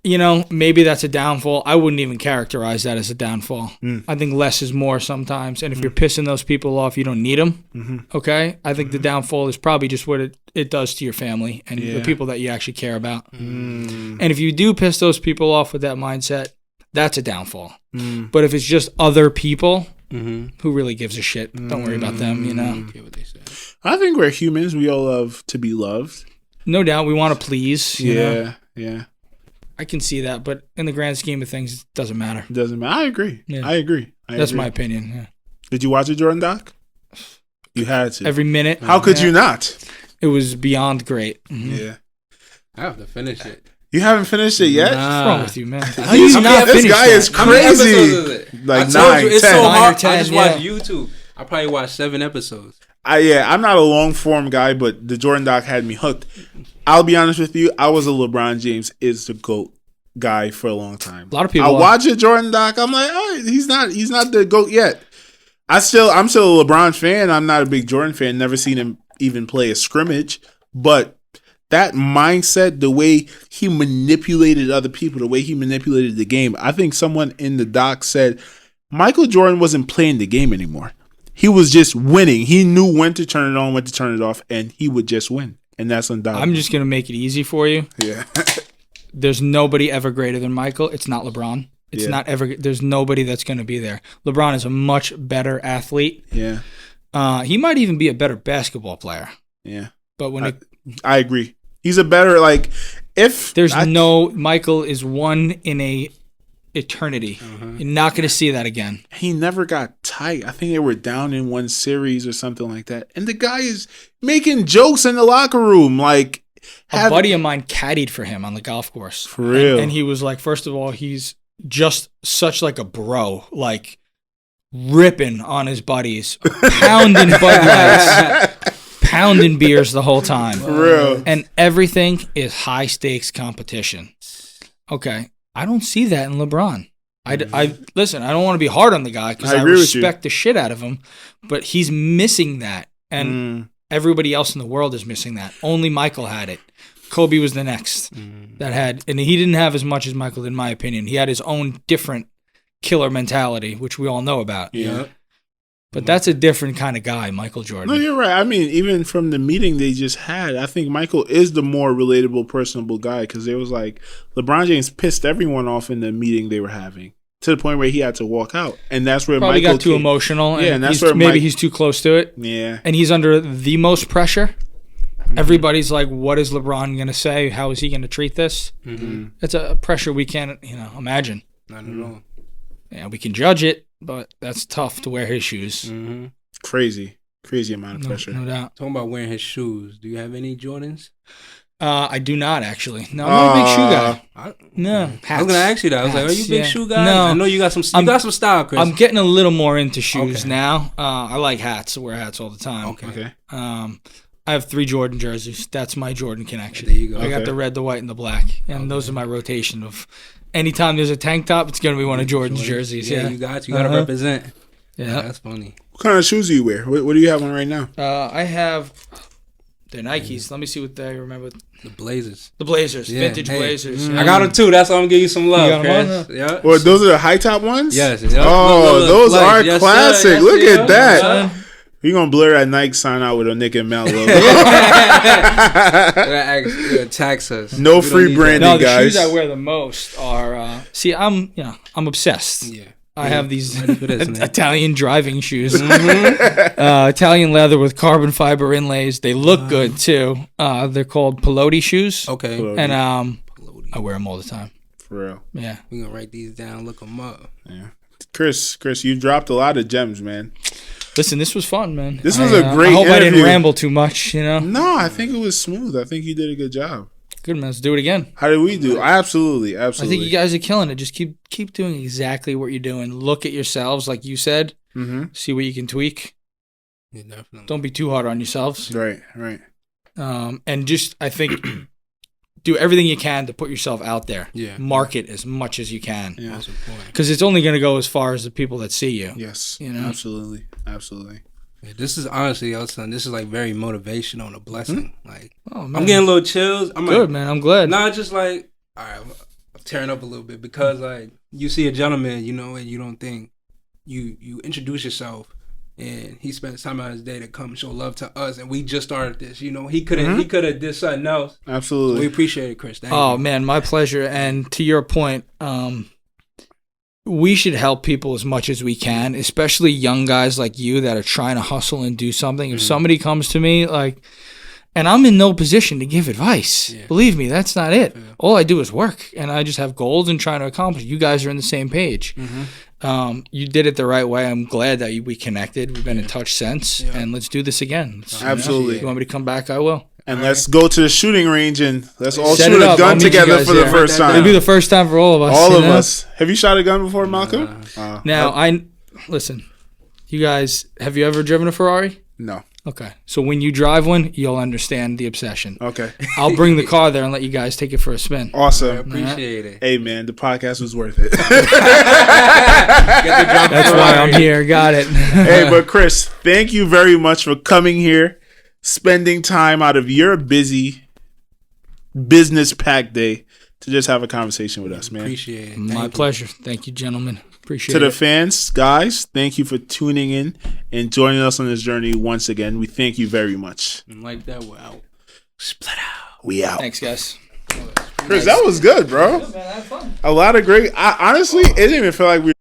You know, maybe that's a downfall. I wouldn't even characterize that as a downfall. I think less is more sometimes. And if you're pissing those people off, you don't need them. Okay? I think the downfall is probably just what it does to your family and the people that you actually care about. And if you do piss those people off with that mindset, that's a downfall. But if it's just other people, who really gives a shit? Don't worry about them, you know? Okay, what they say. I think we're humans. We all love to be loved. No doubt we want to please. You know? Yeah. I can see that. But in the grand scheme of things, it doesn't matter. It doesn't matter. I agree. Yeah. I agree. That's my opinion. Yeah. Did you watch the Jordan doc? You had to. Every minute. How could you not? It was beyond great. Yeah. I have to finish it. You haven't finished it yet? What's wrong with you, man? How How do you not this finish guy that? is How many episodes crazy. is it? Like I told 9, you, it's 10. so 9 or hard. I 10, just watched YouTube. I probably watched 7 episodes. I'm not a long form guy, but the Jordan doc had me hooked. I'll be honest with you. I was a LeBron James is the GOAT guy for a long time. A lot of people I are. watch a Jordan doc. I'm like, oh, he's not the GOAT yet. I'm still a LeBron fan. I'm not a big Jordan fan. Never seen him even play a scrimmage. But that mindset, the way he manipulated other people, the way he manipulated the game, I think someone in the doc said Michael Jordan wasn't playing the game anymore. He was just winning. He knew when to turn it on, when to turn it off, and he would just win. And that's undoubtedly. I'm just going to make it easy for you. Yeah. There's nobody ever greater than Michael. It's not LeBron. It's Yeah. not ever. There's nobody that's going to be there. LeBron is a much better athlete. Yeah. He might even be a better basketball player. Yeah. But when I agree. He's a better, Michael is one in a eternity. You're not going to see that again. he never got tight. I think they were down in one series or something like that. And the guy is making jokes in the locker room. Like, A buddy of mine caddied for him on the golf course. For real. And he was like, first of all, he's just such like a bro, like ripping on his buddies, pounding Bud Lights, pounding beers the whole time. For real. And everything is high stakes competition. Okay. I don't see that in LeBron. I listen, I don't want to be hard on the guy because I I agree with you. respect the shit out of him, but he's missing that. And everybody else in the world is missing that. Only Michael had it. Kobe was the next that had, and he didn't have as much as Michael, in my opinion. He had his own different killer mentality, which we all know about. Yeah. But that's a different kind of guy, Michael Jordan. No, you're right. I mean, even from the meeting they just had, I think Michael is the more relatable, personable guy because it was like LeBron James pissed everyone off in the meeting they were having to the point where he had to walk out. And that's where Probably Michael got too came. emotional. Yeah, and that's he's, where maybe Mike- he's too close to it. Yeah. And he's under the most pressure. Everybody's like, what is LeBron going to say? How is he going to treat this? It's a pressure we can't, imagine. Not at all. Yeah, we can judge it, but that's tough to wear his shoes. Crazy amount of pressure. No doubt. Talking about wearing his shoes. Do you have any Jordans? I do not actually. No, I'm not a big shoe guy. No, I was gonna ask you that. I was like, "Are you a big Hats, shoe yeah. guy?" No. I know you got some. You got some style, Chris. I'm getting a little more into shoes Okay. now. I like hats. I wear hats all the time. Okay. I have 3 Jordan jerseys. That's my Jordan connection. There you go. I got Okay. the red, the white, and the black, and those are my rotation of. Anytime there's a tank top, it's gonna be one of Jordan's jerseys. Yeah, Yeah, you got to represent. Yeah. That's funny. What kind of shoes do you wear? What do you have on right now? I have the Nikes. Let me see what they remember. The Blazers. The Blazers, Yeah, vintage hey. Blazers. I got them too. That's why I'm giving you some love, You got 'em Chris. on? Yeah. Or those are the high top ones? Yes. Oh, Look, those like, are yes, classic. sir, yes, Look sir. at that. Son. You're going to blur that Nike sign out with a Nick and Mel logo. Tax us. No We don't free need branding. that. No, the guys. shoes I wear the most are. See, I'm obsessed. Yeah. I have these Ready for this, man. Italian driving shoes. Italian leather with carbon fiber inlays. They look good too. They're called Pelote shoes. Okay. Pelote. And I wear them all the time. For real. Yeah. We're gonna write these down. Look them up. Yeah. Chris, you dropped a lot of gems, man. Listen, this was fun, man. This was a great I hope I didn't interview. ramble too much. No, I think it was smooth. I think you did a good job. Good man. Let's do it again. How did we do? Absolutely. I think you guys are killing it. Just keep doing exactly what you're doing. Look at yourselves, like you said. see what you can tweak. Yeah, definitely. Don't be too hard on yourselves. Right. And just, I think, do everything you can to put yourself out there. Yeah. Market as much as you can. Yeah. That's important. Because it's only going to go as far as the people that see you. Yes. You know? Absolutely. Yeah, this is honestly, son, this is like very motivational and a blessing. Like, Oh, man. I'm getting a little chills. I'm Good, like, man. I'm glad. Not just like, all right, I'm tearing up a little bit because like you see a gentleman, you know, and you don't think you introduce yourself, and he spent time out of his day to come show love to us, and we just started this. You know, he could have did something else. Absolutely. We appreciate it, Chris. Thank Oh you. man, my pleasure. And to your point, we should help people as much as we can, especially young guys like you that are trying to hustle and do something. If somebody comes to me like, and I'm in no position to give advice, believe me, that's not it. All I do is work, and I just have goals and trying to accomplish. You guys are in the same page. You did it the right way. I'm glad that we connected. We've been in touch since, and let's do this again. Absolutely. If you want me to come back, I will. And let's go to the shooting range and let's all Set shoot it a up. I'll gun meet you together guys for the there. first It'll time. be the first time for all of us. All you of know? us. Have you shot a gun before, Malcolm? Now, listen, you guys, have you ever driven a Ferrari? No. Okay. So when you drive one, you'll understand the obsession. Okay. I'll bring the car there and let you guys take it for a spin. Awesome. Appreciate it. Hey, man, the podcast was worth it. That's why I'm here. Got it. Hey, but Chris, thank you very much for coming here, spending time out of your busy business-packed day to just have a conversation with us, man. Appreciate it. My pleasure. Thank you, gentlemen. Appreciate To it. the fans, guys, thank you for tuning in and joining us on this journey once again. We thank you very much. And like that, we're out. Split out. We out. Thanks, guys. Chris, that was good, bro. A lot of great. Honestly, it didn't even feel like we